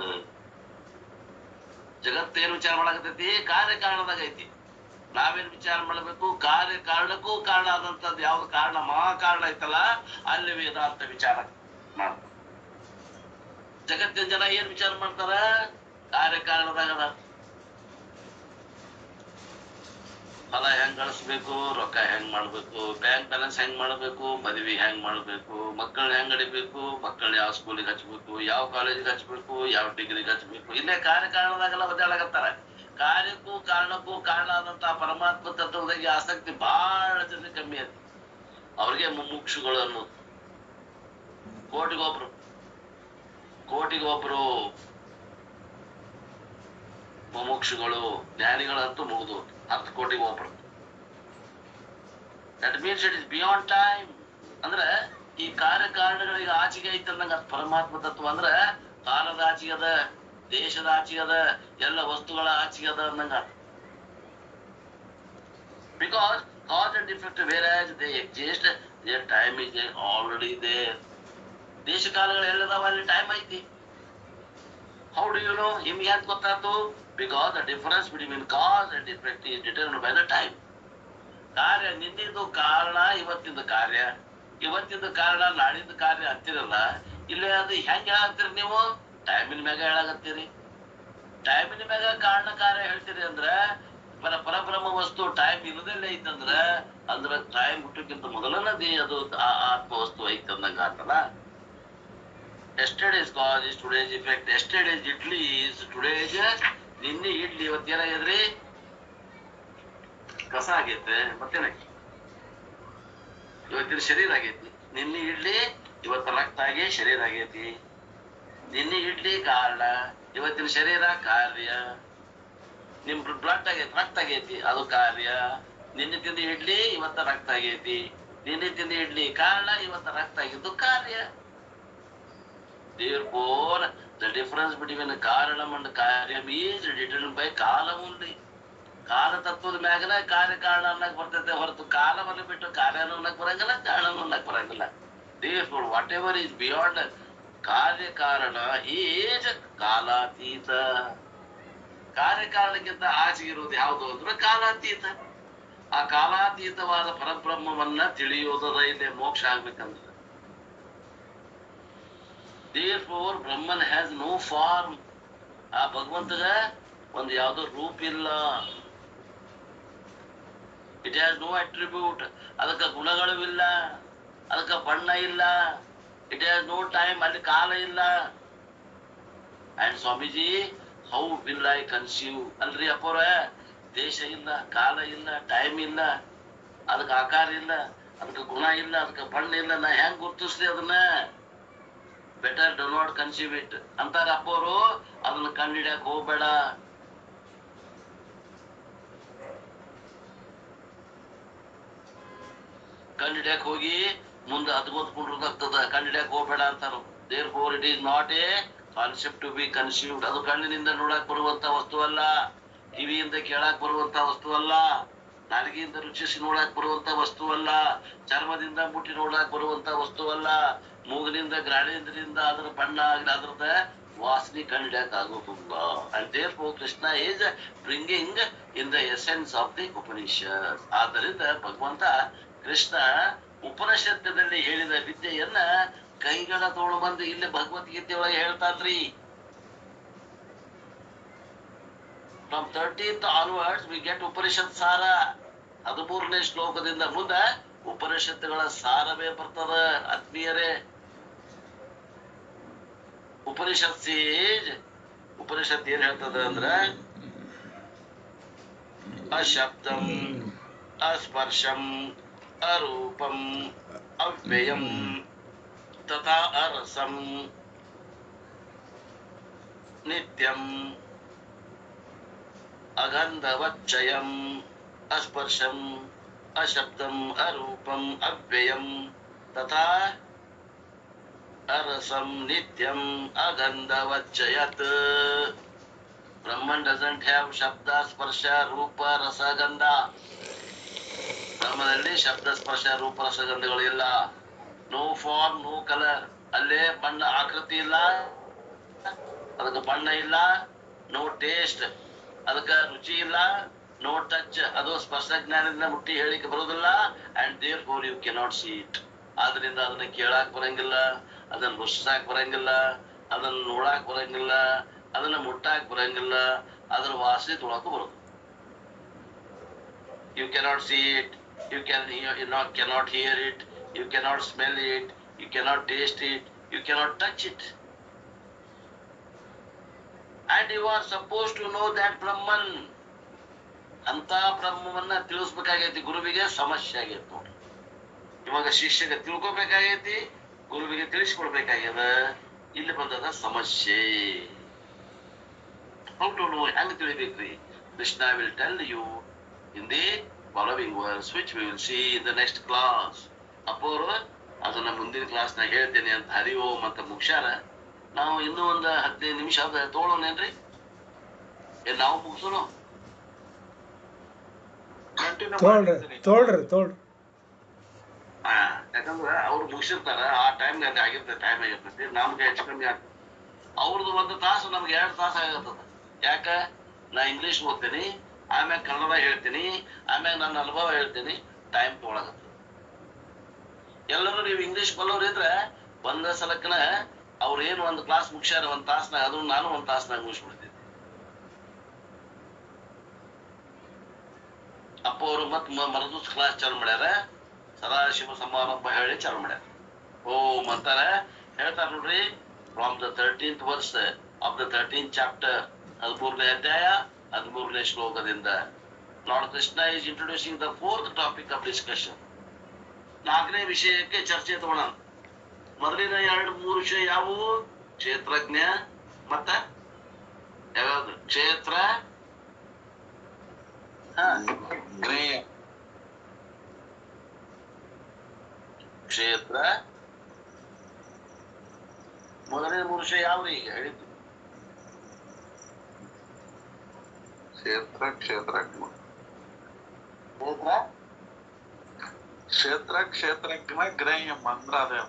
ಜಗತ್ತೇನು ವಿಚಾರ ಮಾಡಾಕತೈತಿ? ಕಾರ್ಯಕಾರಣದಾಗ ಐತಿ. ನಾವೇನ್ ವಿಚಾರ ಮಾಡ್ಬೇಕು? ಕಾರ್ಯಕಾರಣಕ್ಕೂ ಕಾರಣ ಆದಂತದ್ದು ಯಾವ್ದು ಕಾರಣ, ಮಹಾಕಾರಣ ಐತಲ್ಲ, ಅಲ್ಲಿ ವೇದಾಂತ ವಿಚಾರ ಮಾಡ್ತಾರೆ. ಜಗತ್ತಿನ ಜನ ಏನ್ ವಿಚಾರ ಮಾಡ್ತಾರ? ಕಾರ್ಯಕಾರಣದಾಗ ಫಲ ಹೆಂಗ್ ಗಳಿಸ್ಬೇಕು, ರೊಕ್ಕ ಹೆಂಗ್ ಮಾಡ್ಬೇಕು, ಬ್ಯಾಂಕ್ ಬ್ಯಾಲೆನ್ಸ್ ಹೆಂಗ್ ಮಾಡ್ಬೇಕು, ಮದ್ವಿ ಹೆಂಗ್ ಮಾಡ್ಬೇಕು, ಮಕ್ಕಳನ್ನ ಹೆಂಗ್ ಅಡಿಬೇಕು, ಮಕ್ಕಳನ್ನ ಯಾವ ಸ್ಕೂಲಿಗೆ ಹಚ್ಬೇಕು, ಯಾವ ಕಾಲೇಜಿಗೆ ಹಚ್ಬೇಕು, ಯಾವ ಡಿಗ್ರಿಗೆ ಹಚ್ಬೇಕು, ಇಲ್ಲೇ ಕಾರ್ಯಕಾರಣದಾಗೆಲ್ಲ ಒದ್ದಾಡಕತ್ತಾರ. ಕಾರ್ಯಕ್ಕೂ ಕಾರಣಕ್ಕೂ ಕಾರಣ ಆದಂತ ಪರಮಾತ್ಮ ತತ್ವದಾಗಿ ಆಸಕ್ತಿ ಬಹಳ ಜನ ಕಮ್ಮಿ ಐತಿ. ಅವ್ರಿಗೆ ಮುಮುಕ್ಷುಗಳು ಅನ್ನೋದು. ಕೋಟಿಗೊಬ್ರು ಮುಮುಕ್ಷುಗಳು. ಜ್ಞಾನಿಗಳಂತೂ ಮುಗಿದು 10 ಕೋಟಿಗೆ ಒಬ್ರು. That means it is beyond time. ಅಂದ್ರೆ ಈ ಕಾರ್ಯಕಾರಣಗಳಿಗೆ ಆಚೆಗೆ ಐತೆ ಅಂದಂಗ ಪರಮಾತ್ಮ ತತ್ವ. ಅಂದ್ರೆ ಕಾಲದ ಆಚೆಗದ, ದೇಶದ ಆಚೆಗದ, ಎಲ್ಲ ವಸ್ತುಗಳ ಆಚೆಗದ ಅಂದಂಗ. Because cause and effect where they exist, there time is already there. ದೇಶ ಕಾಲಗಳು ಎಲ್ಲದಾವ, ಅಲ್ಲಿ ಟೈಮ್ ಐತಿ. How do you know? ನಿಮ್ಗೆ ಯಾಕೆ ಗೊತ್ತಾಯ್ತು? Because the difference between cause and effect is determined by the time. ಕಾರ್ಯ ನಿನ್ನಿದು ಕಾರಣ, ಇವತ್ತಿಂದ ಕಾರ್ಯ, ಇವತ್ತಿಂದ ಕಾರಣ, ನಾಳಿಂದ ಕಾರ್ಯ ಅಂತಿರಲ್ಲ. ಇಲ್ಲೇ ಅದು ಹೆಂಗ್ ಹೇಳಾಗ್ತೀರಿ ನೀವು? ಟೈಮಿನ ಮ್ಯಾಗ ಹೇಳಾಗತ್ತೀರಿ. ಟೈಮಿನ ಮ್ಯಾಗ ಕಾರಣ ಕಾರ್ಯ ಹೇಳ್ತೀರಿ ಅಂದ್ರೆ ಪರಬ್ರಹ್ಮ ವಸ್ತು ಟೈಮ್ ಇರೋದಿಲ್ಲ ಐತಂದ್ರ ಟೈಮ್ ಹುಟ್ಟಕ್ಕಿಂತ ಮೊದಲನದೇ ಅದು ಆತ್ಮ ವಸ್ತು ಐತಂದಂಗ ಆತಲ್ಲ. Yesterday's cause is today's effect. Yesterday's idli is today's. ನಿನ್ನೆ ಇಡ್ಲಿ ಇವತ್ತೇನಾಗಿದ್ರಿ? ಕಸ ಆಗೈತೆ. ಮತ್ತೇನಾಗಿ ಇವತ್ತಿನ ಶರೀರ ಆಗೈತಿ. ನಿನ್ನೆ ಇಡ್ಲಿ ಇವತ್ತು ರಕ್ತ ಆಗಿ ಶರೀರ ಆಗೈತಿ. ನಿನ್ನೆ ಇಡ್ಲಿ ಕಾರಣ, ಇವತ್ತಿನ ಶರೀರ ಕಾರ್ಯ. ನಿಮ್ ಬ್ಲಡ್ ಆಗೈತಿ, ರಕ್ತ ಆಗೈತಿ, ಅದು ಕಾರ್ಯ. ನಿನ್ನೆ ತಿಂದ ಇಡ್ಲಿ ಇವತ್ತ ರಕ್ತ ಆಗೈತಿ. ನಿನ್ನೆ ತಿಂದ ಇಡ್ಲಿ ಕಾರಣ, ಇವತ್ತ ರಕ್ತ ಆಗಿದ್ದು ಕಾರ್ಯ. Therefore, the difference between Karanam and Karyam is determined by Kalam only. ಕಾಲ ತತ್ವದ ಮ್ಯಾಗನ ಕಾರ್ಯ ಕಾರಣ ಅನ್ನಕ್ ಬರ್ತೈತೆ ಹೊರತು ಕಾಲವನ್ನು ಬಿಟ್ಟು ಕಾರ್ಯನೂ ಅನ್ನಕ್ ಬರಂಗಿಲ್ಲ, ಕಾರಣನೂ ಅನ್ನಕ್ ಬರಂಗಿಲ್ಲ. Therefore, whatever is beyond ಕಾರ್ಯ ಕಾರಣ ಈಸ್ ಕಾಲಾತೀತ. ಕಾರ್ಯಕಾರಣಕ್ಕಿಂತ ಆಚೆಗಿರುವುದು ಯಾವುದು ಅಂದ್ರೆ ಕಾಲಾತೀತ. ಆ ಕಾಲಾತೀತವಾದ ಪರಬ್ರಹ್ಮವನ್ನ ತಿಳಿಯೋದರ ಇಲ್ಲಿ ಮೋಕ್ಷ ಆಗ್ಬೇಕಂದ್ರೆ. Therefore ಬ್ರಹ್ಮನ್ ಹ್ಯಾಸ್ ನೋ ಫಾರ್ಮ್. ಆ ಭಗವಂತಗ ಒಂದು ಯಾವುದೋ ರೂಪ ಇಲ್ಲ. It has no attribute. ಅದಕ್ಕೆ ಗುಣಗಳು ಇಲ್ಲ, ಅದಕ್ಕೆ ಬಣ್ಣ ಇಲ್ಲ. It has no time. ಅಲ್ಲಿ ಕಾಲ ಇಲ್ಲ. And Swamiji, how will I conceive? ಅಲ್ರಿ ಅಪ್ಪವ್ರ, ದೇಶ ಇಲ್ಲ, ಕಾಲ ಇಲ್ಲ, ಟೈಮ್ ಇಲ್ಲ, ಅದಕ್ಕೆ ಆಕಾರ ಇಲ್ಲ, ಅದಕ್ಕೆ ಗುಣ ಇಲ್ಲ, ಅದಕ್ಕೆ ಬಣ್ಣ ಇಲ್ಲ, ನಾ ಹೆಂಗ್ ಗುರ್ತಿಸ್ಲಿ ಅದನ್ನ? Better do not conceive it ಅಂತಾರ ಅಪ್ಪವರು. ಅದನ್ನ ಕಂಡಿಡ್ಯಾಕ ಹೋಗ್ಬೇಡ. ಕಂಡಿಡ್ಯಾಕ ಹೋಗಿ ಮುಂದೆ ಹತ್ಕೊಂಡ್ರದಾಗ್ತದ. ಕಂಡಿಡ್ಯಾಕ ಹೋಗ್ಬೇಡ ಅಂತಾರ. Therefore it is not a concept to be conceived. ಅದು ಕಣ್ಣಿನಿಂದ ನೋಡಕ್ ಬರುವಂತ ವಸ್ತು ಅಲ್ಲ, ಕಿವಿಯಿಂದ ಕೇಳಾಕ್ ಬರುವಂತ ವಸ್ತು ಅಲ್ಲ, ನಾಲಿಗೆಯಿಂದ ರುಚಿಸಿ ನೋಡಾಕ್ ಬರುವಂತ ವಸ್ತು ಅಲ್ಲ, ಚರ್ಮದಿಂದ ಮುಟ್ಟಿ ನೋಡಾಕ್ ಬರುವಂತ ವಸ್ತು ಅಲ್ಲ, ಮೂಗಿನಿಂದ ಘ್ರಾಣೇಂದ್ರದಿಂದ ಅದರ ಬಣ್ಣ ಆಗಲಿ, ಅದರದ ವಾಸನೆ ಕಂಡಿಡ್ಯಾಕ್ ಆಗೋದಿಲ್ಲ. And therefore Krishna is bringing in the essence of the Upanishad. ಆದ್ದರಿಂದ ಭಗವಂತ ಕೃಷ್ಣ ಉಪನಿಷತ್ತದಲ್ಲಿ ಹೇಳಿದ ವಿದ್ಯೆಯನ್ನ ಕೈಗಳ ತೋಳು ಬಂದು ಇಲ್ಲಿ ಭಗವದ್ಗೀತೆ ಒಳಗೆ ಹೇಳ್ತಾನ್ರಿ. From 13th onwards we get Upanishad ಸಾರ. 13ನೇ ಶ್ಲೋಕದಿಂದ ಮುಂದ ಉಪನಿಷತ್ತುಗಳ ಸಾರವೇ ಬರ್ತದ ಆತ್ಮೀಯರೇ. ಉಪನಿಷತ್ ಏನ್ ಹೇಳ್ತದ ಅಂದ್ರ, ಅಶಬ್ದಂ ಅಸ್ಪರ್ಶಂ ಅರೂಪಂ ಅವ್ಯಯಂ ತಥಾ ಅರಸಂ ನಿತ್ಯಂ ಅಗಂಧವಚ್ಚಯಂ ಅಸ್ಪರ್ಶಂ ಅಶಬ್ದಂ ಅರೂಪಂ ಅವ್ಯಯಂ ತಥಾ ಅರಸಂ ನಿತ್ಯಂ ಅಗಂಧವಚ್ಚಯತ್. Brahman doesn't have shabda, sparsha, ರೂಪ, ರಸ, ಗಂಧ. ಬ್ರಹ್ಮದಲ್ಲಿ ಶಬ್ದ, ಸ್ಪರ್ಶ, ರೂಪ, ರಸಗಂಧಗಳು ಇಲ್ಲ. No form, no colour. ಅಲ್ಲೇ ಬಣ್ಣ, ಆಕೃತಿ ಇಲ್ಲ, ಅದಕ್ಕೆ ಬಣ್ಣ ಇಲ್ಲ. ನೋ ಟೇಸ್ಟ್, ಅದಕ್ಕೆ ರುಚಿ ಇಲ್ಲ. ನೋ ಟಚ್, ಅದು ಸ್ಪರ್ಶ ಜ್ಞಾನದಿಂದ ಮುಟ್ಟಿ ಹೇಳಿಕೆ ಬರೋದಿಲ್ಲ. And therefore you cannot see it. ಆದ್ರಿಂದ ಅದನ್ನ ಕೇಳಾಕ್ ಬರಂಗಿಲ್ಲ, ಅದನ್ನ ರುಚಿಸಾಕ್ ಬರಂಗಿಲ್ಲ, ಅದನ್ನ ನೋಡಾಕ್ ಬರಂಗಿಲ್ಲ, ಅದನ್ನ ಮುಟ್ಟಾಕ್ ಬರಂಗಿಲ್ಲ, ಅದರ ವಾಸನೆ ತೊಳಕು ಬರೋದು. You cannot see it, you cannot hear it, you cannot smell it, you cannot taste it, you cannot touch it. And you are supposed to know that Brahman. ಅಂತ ಬ್ರಹ್ಮವನ್ನ ತಿಳಿಸ್ಬೇಕಾಗೈತಿ. ಗುರುವಿಗೆ ಸಮಸ್ಯೆ ಆಗೈತಿ ನೋಡಿ. ಇವಾಗ ಶಿಷ್ಯಗೆ ತಿಳ್ಕೊಬೇಕಾಗೈತಿ, ಗುರುವಿಗೆ ತಿಳಿಸ್ಕೊಡ್ಬೇಕಾಗ್ಯದ. ಇಲ್ಲಿ ಬಂದದ ಸಮಸ್ಯೆ. How to know? ಹೆಂಗ್ ತಿಳಿಬೇಕ್ರಿ? Krishna will tell you in the following verse, which we will see in the next class. ಅಪ್ಪೋರು ಅದನ್ನ ಮುಂದಿನ ಕ್ಲಾಸ್ನಾಗ ಹೇಳ್ತೇನೆ ಅಂತ ಹರಿ ಓಂ ಅಂತ ಮುಗ್ಸ್ಯಾರ. ನಾವು ಇನ್ನೂ ಒಂದು 15 ನಿಮಿಷ ತಗೊಳ್ಳೋನೇನ್ರಿ? ಏನ್ ನಾವು ಮುಗಿಸೋಣ? ತೋಳ್ರಿ. ಯಾಕಂದ್ರೆ ಅವ್ರು ಮುಗಿಸಿರ್ತಾರ, ಆ ಟೈಮ್ ಆಗಿರ್ತೈತಿ. ನಮ್ಗೆ ಹೆಚ್ಚು ಕಮ್ಮಿ ಆಗ್ತದೆ. ಅವ್ರದ್ದು 1 ತಾಸು ನಮ್ಗೆ 2 ತಾಸು ಆಗತ್ತದ. ಯಾಕ? ನಾ ಇಂಗ್ಲಿಷ್ ಓದ್ತೀನಿ, ಆಮ್ಯಾಗ ಕನ್ನಡ ಹೇಳ್ತೀನಿ, ಆಮ್ಯಾಗ ನನ್ನ ಅನುಭವ ಹೇಳ್ತೀನಿ. ಟೈಮ್ ತೊಗೊಳಗತ್ತ. ಎಲ್ಲರೂ ನೀವು ಇಂಗ್ಲಿಷ್ ಬಲ್ಲೋರು ಇದ್ರೆ ಒಂದ ಸಲಕ್ಕನ ಅವ್ರು ಏನು 1 ಕ್ಲಾಸ್ ಮುಗಿಸ್ಯಾರ 1 ತಾಸ್ನಾಗ, ಅದು ನಾನು 1 ತಾಸ್ನಾಗ ಮುಗಿಸ್ಬಿಡ್ತೀನಿ. ಅಪ್ಪ ಅವರು ಮತ್ ಮರದೂಸ್ ಕ್ಲಾಸ್ ಚಾಲು ಮಾಡ್ಯಾರ. ಸದಾಶಿವ ಸಮಾರಂಭ ಹೇಳಿ ಚಾಲು ಮಾಡ್ಯಾರ. ಓಂ ಅಂತಾರ ಹೇಳ್ತಾರ ನೋಡ್ರಿ. From the 13th verse of the 13th chapter, 13ನೇ ಅಧ್ಯಾಯ 13ನೇ ಶ್ಲೋಕದಿಂದ Lord Krishna is introducing the 4th topic of discussion. 4ನೇ ವಿಷಯಕ್ಕೆ ಚರ್ಚೆ ತಗೋಣ. ಮೊದಲಿನ 2-3 ವಿಷಯ ಯಾವುವು? ಕ್ಷೇತ್ರಜ್ಞ ಮತ್ತ ಯಾವ್ಯಾವ್ದು? ಕ್ಷೇತ್ರ ಕ್ಷೇತ್ರ ಮೊದಲನೇ 3 ವಿಷಯ ಯಾವ್ರಿ ಈಗ ಹೇಳಿದ್ದು? ಕ್ಷೇತ್ರಜ್ಞ ಗ್ರಹ್ಯ ಮಂತ್ರ ಅದೇ.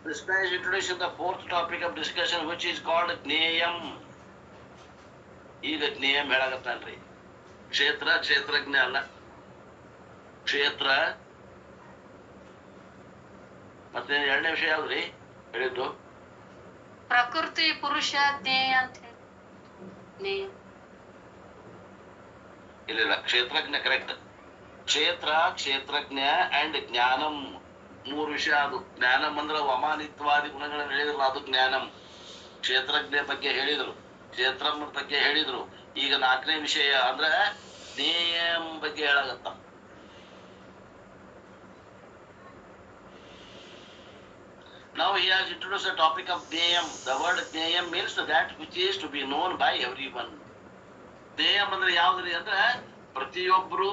Krishna is introducing the fourth topic of discussion, which is called Gneyam. ಈಗ ಜ್ಞೇಯಂ ಹೇಳಾಕತ್ತಾನ್ರಿ. ಕ್ಷೇತ್ರಜ್ಞ ಅಲ್ಲ. ಕ್ಷೇತ್ರ ಮತ್ತೆ ಎರಡನೇ ವಿಷಯ ಯಾವ್ದ್ರಿ ಹೇಳಿದ್ದು? ಪ್ರಕೃತಿ ಪುರುಷ ಜ್ಞೇಯ ಅಂತ ಹೇಳಿ. ಇಲ್ಲ ಕ್ಷೇತ್ರಜ್ಞ ಕರೆಕ್ಟ್. ಕ್ಷೇತ್ರಜ್ಞ ಅಂಡ್ ಜ್ಞಾನಂ ಮೂರು ವಿಷಯ. ಅದು ಜ್ಞಾನಂ ಅಂದ್ರೆ ವಮಾನಿತ್ವಾದಿ ಗುಣಗಳನ್ನು ಹೇಳಿದ್ರು, ಅದು ಜ್ಞಾನಂ. ಕ್ಷೇತ್ರಜ್ಞ ಬಗ್ಗೆ ಹೇಳಿದ್ರು, ಕ್ಷೇತ್ರಂ ಬಗ್ಗೆ ಹೇಳಿದ್ರು. ಈಗ ನಾಲ್ಕನೇ ವಿಷಯ ಅಂದ್ರೆ ಜ್ಞೇಯಂ ಬಗ್ಗೆ ಹೇಳಾಗತ್ತ. Now he has introduced the topic of Gneyam. The word Gneyam means that which is to be known by everyone. ಜ್ಞೇಯಂ ಅಂದ್ರೆ ಯಾವ್ದ್ರಿ ಅಂದ್ರೆ ಪ್ರತಿಯೊಬ್ರು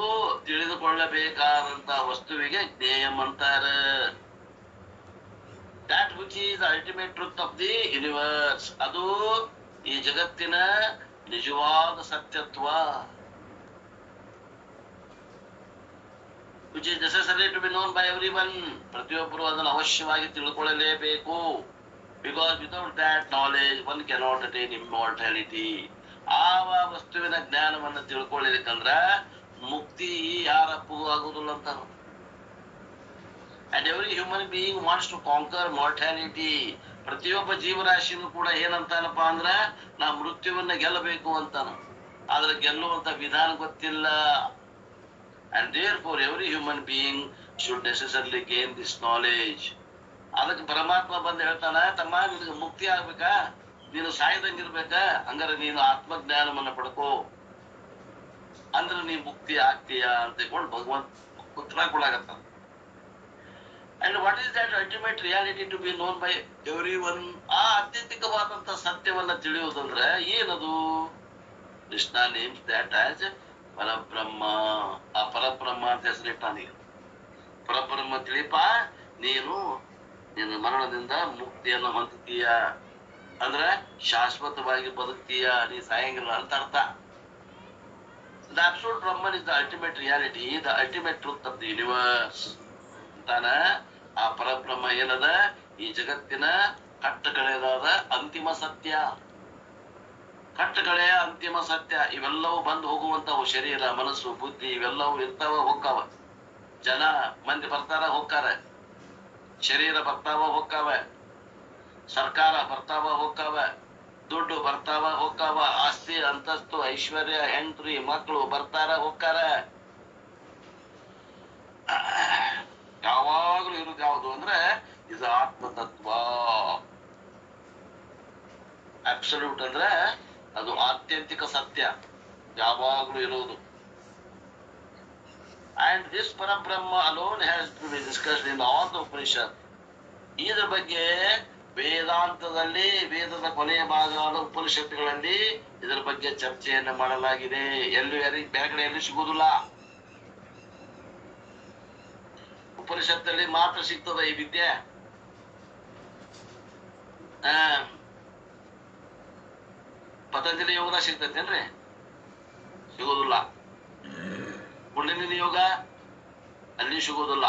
ತಿಳಿದುಕೊಳ್ಳಬೇಕಾದಂತ ವಸ್ತುವಿಗೆ ಜ್ಞೇಯಂ ಅಂತಾರೆ. That which is the ultimate truth of the universe. ಅದು ಈ ಜಗತ್ತಿನ ನಿಜವಾದ ಸತ್ಯತ್ವ. Which is necessary to be known by everyone. ಪ್ರತಿಯೊಬ್ಬರು ಅದನ್ನು ಅವಶ್ಯವಾಗಿ ತಿಳ್ಕೊಳ್ಳಲೇಬೇಕು. Because without that knowledge one cannot attain immortality. ಆ ವಸ್ತುವಿನ ಜ್ಞಾನವನ್ನು ತಿಳ್ಕೊಳ್ಳಿಕ್ಕಂದ್ರ ಮುಕ್ತಿ ಯಾರಪ್ಪಗೂ ಆಗುದಿಲ್ಲ ಅಂತ. And every human being wants to conquer mortality. ಪ್ರತಿಯೊಬ್ಬ ಜೀವರಾಶಿನೂ ಕೂಡ ಏನಂತಾನಪ್ಪ ಅಂದ್ರ ನಾ ಮೃತ್ಯುವನ್ನ ಗೆಲ್ಲಬೇಕು ಅಂತಾನ. ಆದ್ರೆ ಗೆಲ್ಲುವಂತ ವಿಧಾನ ಗೊತ್ತಿಲ್ಲ. And therefore every human being should necessarily gain this knowledge. ಅದಕ್ಕೆ ಪರಮಾತ್ಮ ಬಂದು ಹೇಳ್ತಾನ, ತಮ್ಮ ನಿನಗೆ ಮುಕ್ತಿ ಆಗ್ಬೇಕಾ, ನೀನು ಸಾಯ್ದಂಗಿರ್ಬೇಕ, ಹಂಗಾರೆ ನೀನು ಆತ್ಮಜ್ಞಾನವನ್ನ ಪಡ್ಕೋ, ಅಂದ್ರೆ ನೀ ಮುಕ್ತಿ ಆಗ್ತೀಯ ಅಂತ ಹೇಳ್ಕೊಂಡು ಭಗವಂತ ಉತ್ತರ ಕೊಡಾಕತ್ತ. And what is that ultimate reality to be known by everyone? ಆ ಅತ್ಯಂತಿಕವಾದಂತ ಸತ್ಯವನ್ನ ತಿಳಿಯುವುದಂದ್ರೆ ಏನದು? ಕೃಷ್ಣ ನೇಮ್ಸ್ that as ಪರಬ್ರಹ್ಮ. ಆ ಪರಬ್ರಹ್ಮ ಅಂತ ಹೆಸರಿಟ್ಟಾನೀಗ. ಪರಬ್ರಹ್ಮ ತಿಳಿಪ, ನೀನು ನಿನ್ನ ಮರಣದಿಂದ ಮುಕ್ತಿಯನ್ನು ಹೊಂದುತ್ತೀಯ, ಅಂದ್ರೆ ಶಾಶ್ವತವಾಗಿ ಬದುಕ್ತೀಯ, ನೀ ಸಾಯಂಗಿಲ್ಲ ಅಂತ ಅರ್ಥ. The absolute Brahman is the ultimate reality, the ultimate truth of the universe. ಅಂತಾನ ಆ ಪರಬ್ರಹ್ಮ ಏನದ? ಈ ಜಗತ್ತಿನ ಕಟ್ಟಕಳೆದಾದ ಅಂತಿಮ ಸತ್ಯ. ಕಟ್ಟಕಳೆಯ ಅಂತಿಮ ಸತ್ಯ. ಇವೆಲ್ಲವೂ ಬಂದು ಹೋಗುವಂತವು. ಶರೀರ, ಮನಸ್ಸು, ಬುದ್ಧಿ ಇವೆಲ್ಲವೂ ಇರ್ತಾವ, ಹೋಗ್ತಾವ. ಜನ ಮಂದಿ ಬರ್ತಾರ, ಹೋಗ್ತಾರ. ಶರೀರ ಬರ್ತಾವ, ಹೋಗ್ತಾವ. ಸರ್ಕಾರ ಬರ್ತಾವ, ಹೋಗ್ತಾವ. ದುಡ್ಡು ಬರ್ತಾವ, ಹೋಗ್ತಾವ. ಆಸ್ತಿ, ಅಂತಸ್ತು, ಐಶ್ವರ್ಯ, ಹೆಂಡ್ರಿ, ಮಕ್ಕಳು ಬರ್ತಾರ, ಹೋಗ್ತಾರ. ಯಾವಾಗ್ಲೂ ಇರುವುದು ಯಾವುದು ಅಂದ್ರೆ ಇದು ಆತ್ಮತತ್ವ. ಅಬ್ಸಲ್ಯೂಟ್ ಅಂದ್ರೆ ಅದು ಆತ್ಯಂತಿಕ ಸತ್ಯ, ಯಾವಾಗ್ಲೂ ಇರುವುದು. And this Parabrahma alone has to be discussed in all the Upanishad. ಇದರ ಬಗ್ಗೆ ವೇದಾಂತದಲ್ಲಿ, ವೇದದ ಕೊನೆಯ ಭಾಗವಾದ ಉಪನಿಷತ್ತುಗಳಲ್ಲಿ ಇದರ ಬಗ್ಗೆ ಚರ್ಚೆಯನ್ನು ಮಾಡಲಾಗಿದೆ. ಬೇರೆ ಕಡೆ ಎಲ್ಲಿ ಸಿಗುವುದಿಲ್ಲ. ಉಪನಿಷತ್ತಲ್ಲಿ ಮಾತ್ರ ಸಿಗ್ತದ ಈ ವಿದ್ಯೆ. ಪತಂಜಲಿ ಯೋಗದಾಗ ಸಿಗ್ತೈತೇನ್ರಿ? ಸಿಗೋದಿಲ್ಲ. ಕುಂಡಲಿನಿ ಯೋಗ ಅಲ್ಲಿ ಸಿಗೋದಿಲ್ಲ.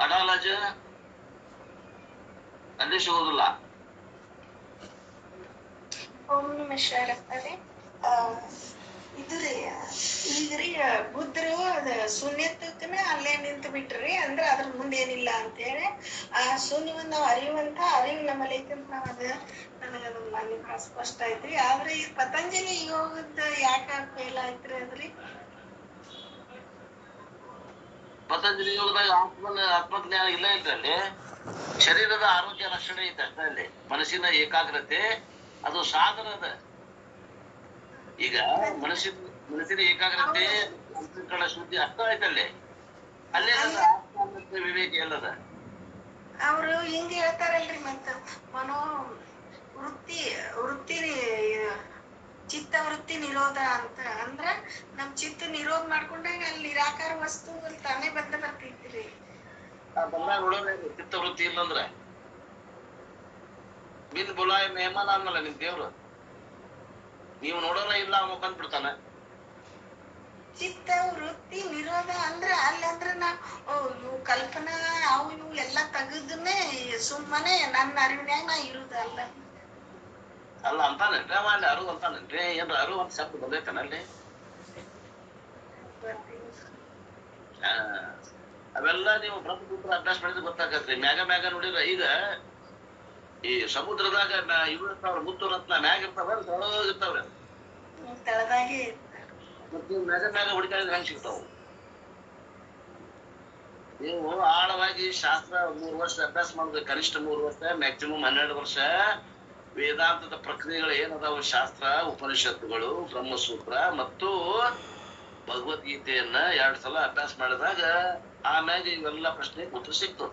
ಅಡಾಲಜ ಅಲ್ಲಿ ಸಿಗೋದಿಲ್ಲ. ಓಂ ನಮಃ ಶಿವಾಯ. ಇದ್ರಿ ಈಗ್ರಿ ಬುದ್ಧರು ಅದ ಶೂನ್ಯತ್ವಕ್ಕನ ಅಲ್ಲೇ ನಿಂತು ಬಿಟ್ರಿ, ಅಂದ್ರ ಅದ್ರ ಮುಂದೆ ಏನಿಲ್ಲ ಅಂತ ಹೇಳಿ ಆ ಶೂನ್ಯವನ್ನ ನಾವು ಅರಿಯುವಂತ ಅರಿವು ನಮ್ಮಲ್ಲಿ ಐತಿ ಅಂತ ನಾವ್ ಅದ ನನಗದು ಮನೆ ಬಹಳ ಸ್ಪಷ್ಟ ಐತ್ರಿ. ಆದ್ರೆ ಈ ಪತಂಜಲಿ ಯೋಗದ ಯಾಕ ಫೇಲ್ ಆಯ್ತ್ರಿ ಅದ್ರಿ? ಪತಂಜಲಿ ಯೋಗದಾಗ ಆತ್ಮಜ್ಞಾನ ಇಲ್ಲ ಇದ್ರಲ್ಲಿ. ಶರೀರದ ಆರೋಗ್ಯ ರಕ್ಷಣೆ ಐತೆ ಅಷ್ಟೇ. ಅಲ್ಲಿ ಮನಸ್ಸಿನ ಏಕಾಗ್ರತೆ ಅದು ಸಾಧನ ಅದ. ಈಗ ಮನಸ್ಸಿನ ಏಕಾಗ್ರತೆ, ಅಂತಃಕರಣ ಶುದ್ಧಿ ಅರ್ಥ ಆಯ್ತಲ್ಲಿ. ಅಲ್ಲೇ ವಿವೇಕ ಎಲ್ಲದ. ಅವ್ರು ಹಿಂಗ ಹೇಳ್ತಾರಲ್ರಿ, ಮತ್ತ ಮನೋ ವೃತ್ತಿ ಚಿತ್ತ ವೃತ್ತಿ ನಿರೋಧ ಅಂತ. ಅಂದ್ರ ನಮ್ ಚಿತ್ತ ನಿರೋಧ ಮಾಡ್ಕೊಂಡಾಗ ಅಲ್ಲಿ ನಿರಾಕಾರ ವಸ್ತು ತಾನೇ ಬರ್ತೈತ್ರಿ. ಚಿತ್ತ ವೃತ್ತಿ ಇಲ್ಲಂದ್ರ ಬಿಂದ್ ಬುಲಾಯ್ ಮೆಹಮಾನ್ ಅನ್ನಲ್ಲ ನಿಮ್ ದೇವ್ರು. ನೀವು ನೋಡೋಣ ಇಲ್ಲ ಅವ ಬಂದ್ಬಿಡ್ತಾನ. ಚಿತ್ತ ವೃತ್ತಿ ನಿರೋಧ ಅಂದ್ರ ಅಲ್ಲಂದ್ರ ಇವು ಕಲ್ಪನಾ ಅವು ಇವು ಎಲ್ಲಾ ತೆಗದನೆ ಸುಮ್ಮನೆ ನನ್ನ ಅರಿವಿನ್ಯಾಗ ನಾ ಇರುದಲ್ಲ. ಅಲ್ಲ ಅಂತಾನೇನ್ರಿ ಅವ ಅಲ್ಲಿ ಅರು ಅಂತಾನೇನ್ರಿ? ಏನ್ರ ಅರು ಅಂತ ಶಬ್ದ ಬಂದೈತೇನಲ್ಲಿ? ಅವೆಲ್ಲ ನೀವು ಬ್ರಹ್ಮಸೂತ್ರ ಅಭ್ಯಾಸ ಮಾಡಿದ್ರೆ ಗೊತ್ತಾಗತ್ರಿ. ಮ್ಯಾಗ ಮ್ಯಾಗ ನೋಡಿದ್ರ ಈಗ ಈ ಸಮುದ್ರದಾಗ ಇವು ಇರ್ತಾವ್ರ, ಮುತ್ತು ರತ್ನ ಮ್ಯಾಗ ಇರ್ತಾವ, ಇರ್ತಾವ್ರಿ. ತಳದಾಗೆ ಮತ್ತೆ ಮ್ಯಾಗ ಮ್ಯಾಗ ಹುಡುಕಾಡಿದ್ರೆ ಹೆಂಗ್ ಸಿಗ್ತಾವ? ನೀವು ಆಳವಾಗಿ ಶಾಸ್ತ್ರ 3 ವರ್ಷ ಅಭ್ಯಾಸ ಮಾಡ್ಬೇಕು, ಕನಿಷ್ಠ 3 ವರ್ಷ, ಮ್ಯಾಕ್ಸಿಮಮ್ 12 ವರ್ಷ. ವೇದಾಂತದ ಪ್ರಕ್ರಿಯೆಗಳು ಏನದಾವು, ಶಾಸ್ತ್ರ, ಉಪನಿಷತ್ತುಗಳು, ಬ್ರಹ್ಮಸೂತ್ರ ಮತ್ತು ಭಗವದ್ಗೀತೆಯನ್ನ 2 ಸಲ ಅಭ್ಯಾಸ ಮಾಡಿದಾಗ ಆಮ್ಯಾಗ ಇವೆಲ್ಲ ಪ್ರಶ್ನೆ ಉತ್ತರ ಸಿಕ್ತು.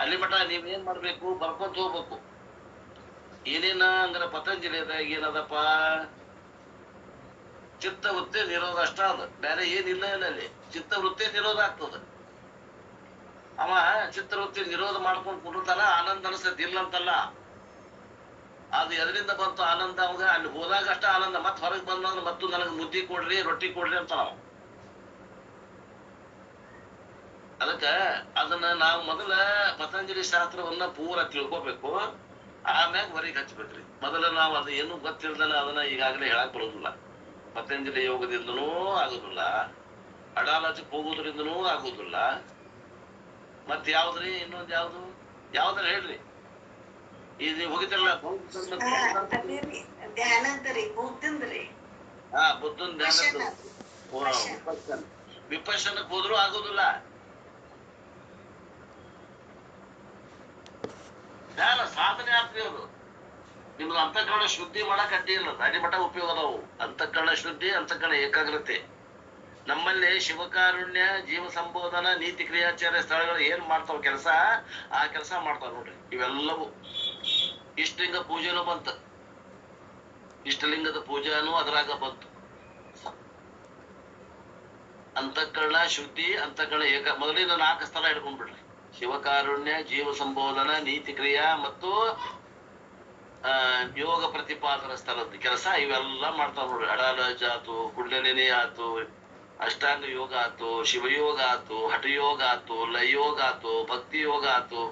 ಅಲ್ಲಿ ಮಠ ನೀವೇನ್ ಮಾಡ್ಬೇಕು, ಬರ್ಕೊಂತ ಹೋಗ್ಬೇಕು. ಏನೇನ ಅಂದ್ರೆ ಪತಂಜಲಿದಾಗ ಏನದಪ್ಪ, ಚಿತ್ತವೃತ್ತಿ ನಿರೋಧ ಅಷ್ಟ ಅದ, ಬೇರೆ ಏನಿಲ್ಲ ಇಲ್ಲ. ಅಲ್ಲಿ ಚಿತ್ತವೃತ್ತಿ ನಿರೋಧ ಆಗ್ತದ. ಅವ ಚಿತ್ತವೃತ್ತಿ ನಿರೋಧ ಮಾಡ್ಕೊಂಡು ಕುಂಡಿರ್ತಾನ, ಆನಂದ ಅನಿಸ್ತೈತಿ, ಇಲ್ಲ ಅಂತಲ್ಲ. ಅದು ಎದರಿಂದ ಬಂತು ಆನಂದ? ಅವಾಗ ಅಲ್ಲಿ ಹೋದಾಗ ಅಷ್ಟ ಆನಂದ, ಮತ್ ಹೊರಗೆ ಬಂದಂದ್ರೆ ಮತ್ತು ನನಗೆ ಮುದ್ದಿ ಕೊಡ್ರಿ, ರೊಟ್ಟಿ ಕೊಡ್ರಿ ಅಂತ ನಾವು. ಅದಕ್ಕ ಅದನ್ನ ನಾವು ಮೊದಲ ಪತಂಜಲಿ ಶಾಸ್ತ್ರವನ್ನ ಪೂರ ತಿಳ್ಕೊಬೇಕು, ಆಮ್ಯಾಗ ಹೊರಗೆ ಹಚ್ಬೇಕ್ರಿ. ಮೊದಲ ನಾವು ಅದು ಏನು ಗೊತ್ತಿಲ್ದನ ಅದನ್ನ ಈಗಾಗಲೇ ಹೇಳಕ್ ಬರೋದಿಲ್ಲ. ಪತಂಜಲಿ ಯೋಗದಿಂದನೂ ಆಗುದಿಲ್ಲ, ಅಡಾಲಜಕ್ಕೆ ಹೋಗುದ್ರಿಂದನೂ ಆಗುದಿಲ್ಲ. ಮತ್ ಯಾವ್ದ್ರಿ ಇನ್ನೊಂದ್ ಯಾವ್ದಾರ ಹೇಳ್ರಿ. ಈಗ ನೀವು ಹೋಗಿದ್ರಲ್ಲ ಧ್ಯಾನದ್ರಿ, ಬುದ್ಧಂದ್ರಿ. ಬುದ್ಧನ್ ಧ್ಯಾನ, ವಿಪಶ್ಯನಕ್ ಹೋದ್ರು ಆಗುದಿಲ್ಲ. ಧ್ಯಾನ ಸಾಧನೆ ಆಗ್ತದೆ ಅದು. ನಿಮ್ದು ಅಂತಃಕರಣ ಶುದ್ಧಿ ಮಾಡಕ್ ಅಡ್ಡಿ ಇಲ್ಲ, ಅಡಿ ಮಠ ಉಪಯೋಗ ಅದಾವು. ಅಂತಃಕರಣ ಶುದ್ಧಿ, ಅಂತಃಕರಣ ಏಕಾಗ್ರತೆ. ನಮ್ಮಲ್ಲಿ ಶಿವಕಾರುಣ್ಯ, ಜೀವ ಸಂಬೋಧನ, ನೀತಿ ಕ್ರಿಯಾಚಾರ್ಯ ಸ್ಥಳಗಳು ಏನ್ ಮಾಡ್ತಾವ ಕೆಲಸ, ಆ ಕೆಲಸ ಮಾಡ್ತಾವ ನೋಡ್ರಿ. ಇವೆಲ್ಲವೂ ಇಷ್ಟಲಿಂಗ ಪೂಜೆನೂ ಬಂತ, ಇಷ್ಟಲಿಂಗದ ಪೂಜಾನು ಅದ್ರಾಗ ಬಂತು. ಅಂತಃಕರಣ ಶುದ್ಧಿ, ಅಂತಃಕರಣ ಮೊದಲಿನ 4 ಸ್ಥಳ ಹಿಡ್ಕೊಂಡ್ಬಿಡ್ರಿ. ಶಿವಕಾರುಣ್ಯ, ಜೀವ ಸಂಬೋಧನ, ನೀತಿ ಕ್ರಿಯಾ ಮತ್ತು ಯೋಗ ಪ್ರತಿಪಾದನ ಸ್ಥಳದ ಕೆಲಸ ಇವೆಲ್ಲ ಮಾಡ್ತಾವ ನೋಡ್ರಿ. ಅಡಾಲಜ್ ಆತು, ಕುಂಡಲಿನಿ ಆತು, ಅಷ್ಟಾಂಗ ಯೋಗ ಆತು, ಶಿವಯೋಗ ಆತು, ಹಠಯೋಗ ಆತು, ಲಯೋಗ ಆತು, ಭಕ್ತಿ ಯೋಗ ಆತು,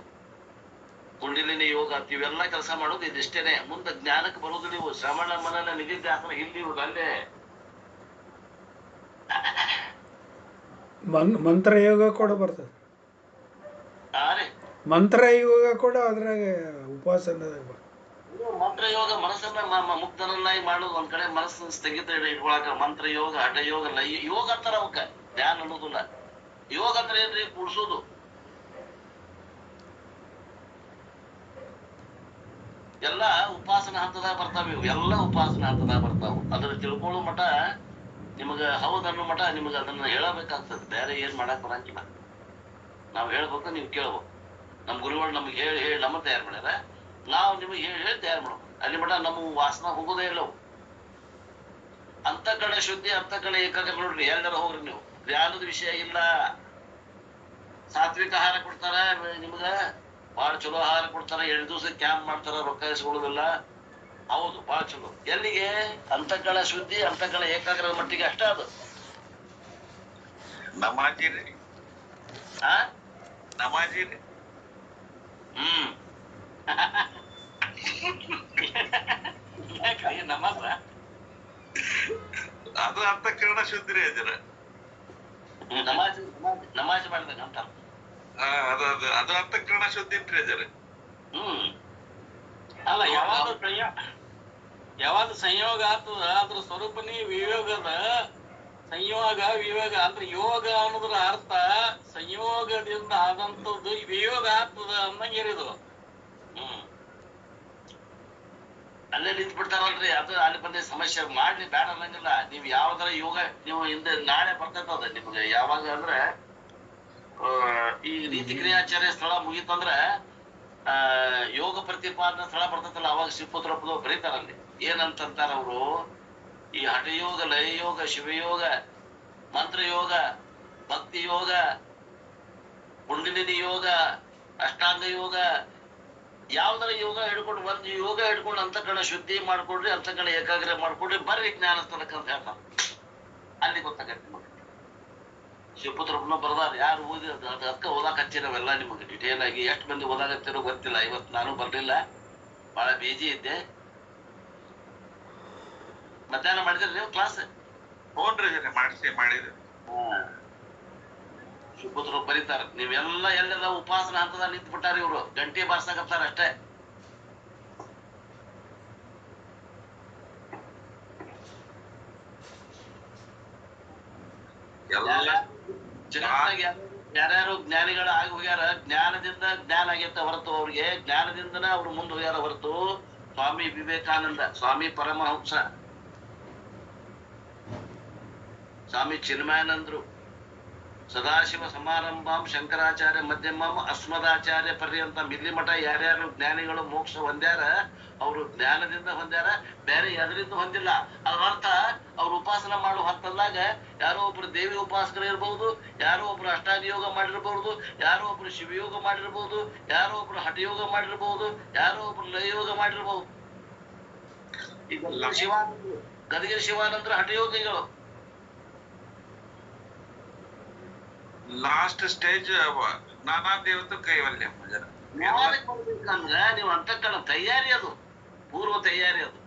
ಕುಂಡಲಿನಿ ಯೋಗ ಆತು. ಇವೆಲ್ಲ ಕೆಲಸ ಮಾಡೋದು ಇದಿಷ್ಟೇನೆ. ಮುಂದೆ ಜ್ಞಾನಕ್ಕೆ ಬರೋದು ನೀವು ಶ್ರವಣ ಮನನ ನಿಧಿಧ್ಯಾಸನ ಇಲ್ಲಿ ಅಲ್ಲೇ ಮಂತ್ರ ಯೋಗ ಕೂಡ ಬರ್ತದೆ. ಮಂತ್ರ ಯೋಗ ಕೂಡ ಅದ್ರಾಗ ಉಪಾಸನದಾಗ ಬರ್ತದೆ. ಮಂತ್ರ ಯೋಗ ಮನಸ್ಸನ್ನ ಮುಕ್ತನನ್ನಾಗಿ ಮಾಡೋದು ಒಂದ್ ಕಡೆ, ಮನಸ್ಸನ್ನ ಸ್ಥಗಿತ ಇಟ್ಕೊಳಕ ಮಂತ್ರ ಯೋಗ, ಹಠ ಯೋಗ, ಲಯ ಯೋಗ ಅಂತಾರ ಅವಕ್ಕ. ಧ್ಯಾನ ಅನ್ನೋದಿಲ್ಲ. ಯೋಗ ಅಂದ್ರೆ ಏನ್ರಿ, ಕೂಡ್ಸೋದು. ಎಲ್ಲ ಉಪಾಸನ ಹಂತದಾಗ ಬರ್ತಾವ ಇವು, ಎಲ್ಲ ಉಪಾಸನ ಹಂತದಾಗ ಬರ್ತಾವ. ಅದ್ರ ತಿಳ್ಕೊಳ್ಳೋ ಮಠ ನಿಮಗ ಹೌದನ್ನೋ ಮಠ ನಿಮಗ ಅದನ್ನ ಹೇಳಬೇಕಾಗ್ತದೆ. ಬೇರೆ ಏನ್ ಮಾಡಕ್ ಬರಂಗಿಲ್ಲ. ನಾವ್ ಹೇಳ್ಬೇಕು, ನೀವು ಕೇಳ್ಬೇಕು. ನಮ್ ಗುರುಗಳು ನಮ್ಗೆ ಹೇಳಿ ಹೇಳಿ ನಮ್ಮ ತಯಾರು ಮಾಡ್ಯಾರ, ನಾವು ನಿಮಗೆ ಹೇಳಿ ಹೇಳಿ ತಯಾರು ಮಾಡ್ಬೇಕು. ಅಲ್ಲಿ ಮಠ ನಮ್ಮ ವಾಸನ ಹೋಗೋದೇ ಇಲ್ಲವು. ಅಂತಃಕರಣ ಶುದ್ಧಿ, ಅಂತಃಕರಣ ಏಕಾಗ್ರ ನೋಡ್ರಿ. ಎಲ್ಲರ ಹೋಗ್ರಿ ನೀವು, ಧ್ಯಾನದ ವಿಷಯ ಇಲ್ಲ. ಸಾತ್ವಿಕ ಆಹಾರ ಕೊಡ್ತಾರ ನಿಮ್ಗ, ಬಹಳ ಚಲೋ ಆಹಾರ ಕೊಡ್ತಾರ, 2 ದಿವಸ ಕ್ಯಾಂಪ್ ಮಾಡ್ತಾರ, ರೊಕ್ಕ ಇಸ್ಕೊಳ್ಳೋದಿಲ್ಲ. ಹೌದು, ಬಹಳ ಚಲೋ. ಎಲ್ಲಿಗೆ? ಅಂತಃಕರಣ ಶುದ್ಧಿ, ಅಂತಃಕರಣ ಏಕಾಗ್ರದ ಮಟ್ಟಿಗೆ ಅಷ್ಟ ಅದು. ನಮಾಜಿ ರೀ, ನಮಾಜಿ ರೀ. ನಮಾಜ ಅದು ಅಂತಃಕರಣ ಶುದ್ಧಿ ರೀ. ಅಜರ ನಮಾಜ್ ಮಾಡಿದಾಗ ಅಂತ ಅದು ಅಂತಃಕರಣ ಶುದ್ಧಿ ಇಟ್ರಿ ಅಜರ. ಅಲ್ಲ, ಯಾವಾಗ ಸಂಯೋಗ ಆಗ್ತದ ಅದ್ರ ಸ್ವರೂಪನೇ ವಿಯೋಗದ. ಸಂಯೋಗ ವಿಯೋಗ ಅಂದ್ರೆ ಯೋಗ ಅನ್ನೋದ್ರ ಅರ್ಥ ಸಂಯೋಗದಿಂದ ಆದಂತದ್ದು ವಿಯೋಗ ಆಗ್ತದ ಅನ್ನಂಗಿರಿದು. ಅಲ್ಲೇ ನಿಂತ್ ಬಿಡ್ತಾರಲ್ರಿ. ಅದು ಅಲ್ಲಿ ಬಂದ ಸಮಸ್ಯೆ ಮಾಡ್ಲಿ, ಬೇಡ ಅನ್ನಂಗಿಲ್ಲ. ನೀವ್ ಯಾವ್ದಾರ ಯೋಗ ನೀವು ಹಿಂದೆ ನಾಳೆ ಬರ್ತೈತದ ನಿಮ್ಗೆ. ಯಾವಾಗ ಅಂದ್ರೆ ಈ ನೀತಿ ಕ್ರಿಯಾಚಾರ್ಯ ಸ್ಥಳ ಮುಗೀತಂದ್ರ ಯೋಗ ಪ್ರತಿಪಾದನಾ ಸ್ಥಳ ಬರ್ತೈತಲ್ಲ, ಅವಾಗ ಶಿವಪುತ್ರಪ್ಪದು ಬರೀತಾರಲ್ಲಿ. ಏನಂತಾರ ಅವರು, ಈ ಹಠಯೋಗ, ಲಯಯೋಗ, ಶಿವಯೋಗ, ಮಂತ್ರಯೋಗ, ಭಕ್ತಿ ಯೋಗ, ಕುಂಡಲಿನಿ ಯೋಗ, ಅಷ್ಟಾಂಗ ಯೋಗ, ಯಾವ್ದಾರ ಯೋಗ ಹಿಡ್ಕೊಂಡು ಒಂದ್ ಯೋಗ ಹಿಡ್ಕೊಂಡು ಅಂತಃಕರಣ ಶುದ್ಧಿ ಮಾಡ್ಕೊಡ್ರಿ, ಅಂತಃಕರಣ ಏಕಾಗ್ರ ಮಾಡ್ಕೊಡ್ರಿ, ಬರ್ರಿ ಜ್ಞಾನ ಸ್ಥಳಕ್ಕೆ ಅಂತ ಹೇಳ್ತಾರ. ಅಲ್ಲಿ ಗೊತ್ತಾಗತ್ತೆ. ಶಿವಪುತ್ರಪ್ಪನ ಬರ್ದಾರ. ಯಾರು ಓದಿ ಅದಕ್ಕ ಓದಾಕ್ ಹಚ್ಚಿ ನಾವೆಲ್ಲ ನಿಮಗೆ ಡಿಟೇಲ್ ಆಗಿ. ಎಷ್ಟು ಮಂದಿ ಓದಾಗತ್ತಿರೋ ಗೊತ್ತಿಲ್ಲ. ಇವತ್ತು ನಾನು ಬರ್ಲಿಲ್ಲ, ಬಹಳ ಬಿಜಿ ಇದ್ದೆ. ಮಧ್ಯಾಹ್ನ ಮಾಡಿದ್ರಿ ನೀವು ಕ್ಲಾಸ್? ಹ್ಞೂನ್ರಿ ಅಜ್ಜರ, ಮಾಡಿದ್ರಿ. ಶಿವಪುತ್ರ ಬರೀತಾರ. ನೀವೆಲ್ಲ ಎಲ್ಲೆಲ್ಲ ಉಪಾಸನ ಹಂತದ ನಿಂತು ಬಿಟ್ಟಾರ. ಇವ್ರು ಗಂಟೆ ಬಾರ್ಸಕತ್ತಾರ ಅಷ್ಟೇ. ಎಲ್ಲ ಜಗತ್ತಾಗ ಯಾರ್ಯಾರು ಜ್ಞಾನಿಗಳ ಆಗಿ ಹೋಗ್ಯಾರ, ಜ್ಞಾನದಿಂದ ಜ್ಞಾನ ಆಗೈತೆ ಹೊರತು ಅವ್ರಿಗೆ, ಜ್ಞಾನದಿಂದನ ಅವ್ರು ಮುಂದೆ ಹೋಗ್ಯಾರ ಹೊರತು. ಸ್ವಾಮಿ ವಿವೇಕಾನಂದ, ಸ್ವಾಮಿ ಪರಮಹಂಸ, ಸ್ವಾಮಿ ಚಿನ್ಮಯಾನಂದರು, ಸದಾಶಿವ ಸಮಾರಂಭಂ ಶಂಕರಾಚಾರ್ಯ ಮಧ್ಯಮಂ ಅಸ್ಮದಾಚಾರ್ಯ ಪರ್ಯಂತ ಇಲ್ಲಿ ಮಠ ಯಾರ್ಯಾರು ಜ್ಞಾನಿಗಳು ಮೋಕ್ಷ ಹೊಂದ್ಯಾರ, ಅವರು ಜ್ಞಾನದಿಂದ ಹೊಂದ್ಯಾರ, ಬೇರೆ ಎದರಿಂದ ಹೊಂದಿಲ್ಲ. ಅದ್ರ ಅರ್ಥ ಅವ್ರು ಉಪಾಸನ ಮಾಡುವ ಹಂತದಾಗ ಯಾರೋ ಒಬ್ರು ದೇವಿ ಉಪಾಸಕರು ಇರ್ಬಹುದು, ಯಾರೋ ಒಬ್ರು ಅಷ್ಟಾಂಗ ಯೋಗ ಮಾಡಿರ್ಬಹುದು, ಯಾರೋ ಒಬ್ರು ಶಿವಯೋಗ ಮಾಡಿರ್ಬಹುದು, ಯಾರೋ ಒಬ್ರು ಹಠಯೋಗ ಮಾಡಿರ್ಬಹುದು, ಯಾರೋ ಒಬ್ರು ಲಯಯೋಗ ಮಾಡಿರ್ಬಹುದು. ಈಗ ಶಿವಾನಂದರು, ಗದಗಿರಿ ಶಿವಾನಂದರು ಹಠಯೋಗಿಗಳು. ಲಾಸ್ಟ್ ಸ್ಟೇಜ್ ನಾನಾ ದೇವತೆ ಕೈವಲ್ಯ ಅಜ್ಜರ. ಜ್ಞಾನಕ್ಕೆ ಬರ್ಬೇಕಂದ್ರ ನೀವು ಅಂತಕ್ಕನ ತಯಾರಿ, ಅದು ಪೂರ್ವ ತಯಾರಿ. ಅದು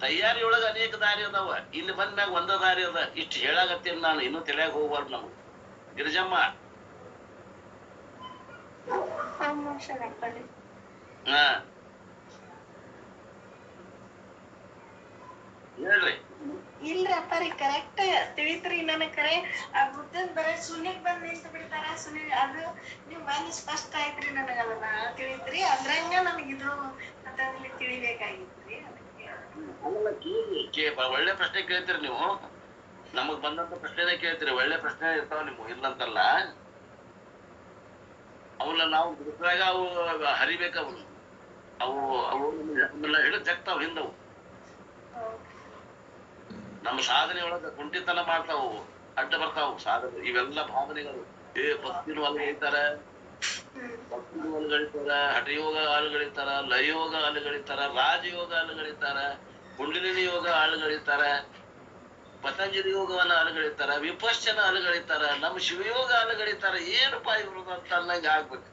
ತಯಾರಿಯೊಳಗ ಅನೇಕ ದಾರಿ ಅದಾವ. ಇಲ್ಲಿ ಬಂದ್ಮ್ಯಾಗ ಒಂದ ದಾರಿ ಅದ. ಇಷ್ಟು ಹೇಳಾಗತ್ತೀನಿ ನಾನು, ಇನ್ನೂ ತಿಳಿಯಾಗ ಹೋಗ್ಬಾರ್ದು ನಮ್ಗೆ. ಗಿರಿಜಮ್ಮ, ಹಾ ಹೇಳ್ರಿ. ಇಲ್ರಿ ಅಪ್ಪಾರಿ, ಕರೆಕ್ಟ್ ತಿಳಿತ್ರಿ. ನನಗ್ ಕರೆ ಆ ಬುದ್ಧನ್ ಬರೀ ಶೂನ್ಯಕ್ ಬಂದ್ ನಿಂತು ಬಿಡ್ತಾರ. ಶೂನ್ಯ ಅದು ನೀವ್ ಬಂದ್ ಸ್ಪಷ್ಟ ಆಯ್ತ್ರಿ. ನನಗ ಅದನ್ನ ತಿಳಿತ್ರಿ. ಅದ್ರಂಗ ನನಗ್ ಇದ್ರು ಅದ್ರಲ್ಲಿ ತಿಳಿಬೇಕಾಗಿತ್ರಿ. ಒಳ್ಳೆ ಪ್ರಶ್ನೆ ಕೇಳ್ತೀರಿ ನೀವು. ನಮಗ್ ಬಂದಂತ ಪ್ರಶ್ನೆನೇ ಕೇಳ್ತೀರಿ. ಒಳ್ಳೆ ಪ್ರಶ್ನೆ ಇರ್ತಾವ ನಿಮ್ಗೆ, ಇಲ್ಲಂತಲ್ಲ. ಅವನ್ನ ನಾವು ಬಿಡಿಸಿದಾಗ ಅವು ಹರಿಬೇಕ. ಅವು ಅವು ನಮ್ಮನ್ನ ಹಿಡಿದು ಜಗ್ತಾವ್ ಹಿಂದವು. ನಮ್ಮ ಸಾಧನೆ ಒಳಗ ಕುಂಠಿತನ ಮಾಡ್ತಾವು, ಅಡ್ಡ ಬರ್ತಾವು ಸಾಧನೆ. ಇವೆಲ್ಲ ಭಾವನೆಗಳು. ಭಕ್ತಿನೂ ಅಲ್ಗಳಿತಾರ, ಭಕ್ತಿನೂ ಅಲ್ಗಳಿತಾರ, ಹಠಯೋಗ ಆಳುಗಳಿತಾರ, ಲಯಯೋಗ ಆಳುಗಳಿತಾರ, ರಾಜಯೋಗ ಆಳುಗಳಿತಾರ, ಕುಂಡಲಿನಿ ಯೋಗ ಆಳುಗಳಿತಾರ, ಪತಂಜಲಿ ಯೋಗವನ್ನ ಆಳುಗಳಿತಾರ, ವಿಪಶ್ಚನ ಆಳುಗಳಿತಾರ, ನಮ್ಮ ಶಿವಯೋಗ ಆಳುಗಳಿತಾರ. ಏನಪ್ಪ ಇವ್ರದ್ದು ಅಂತ ಅನ್ನಂಗೆ ಆಗ್ಬೇಕು.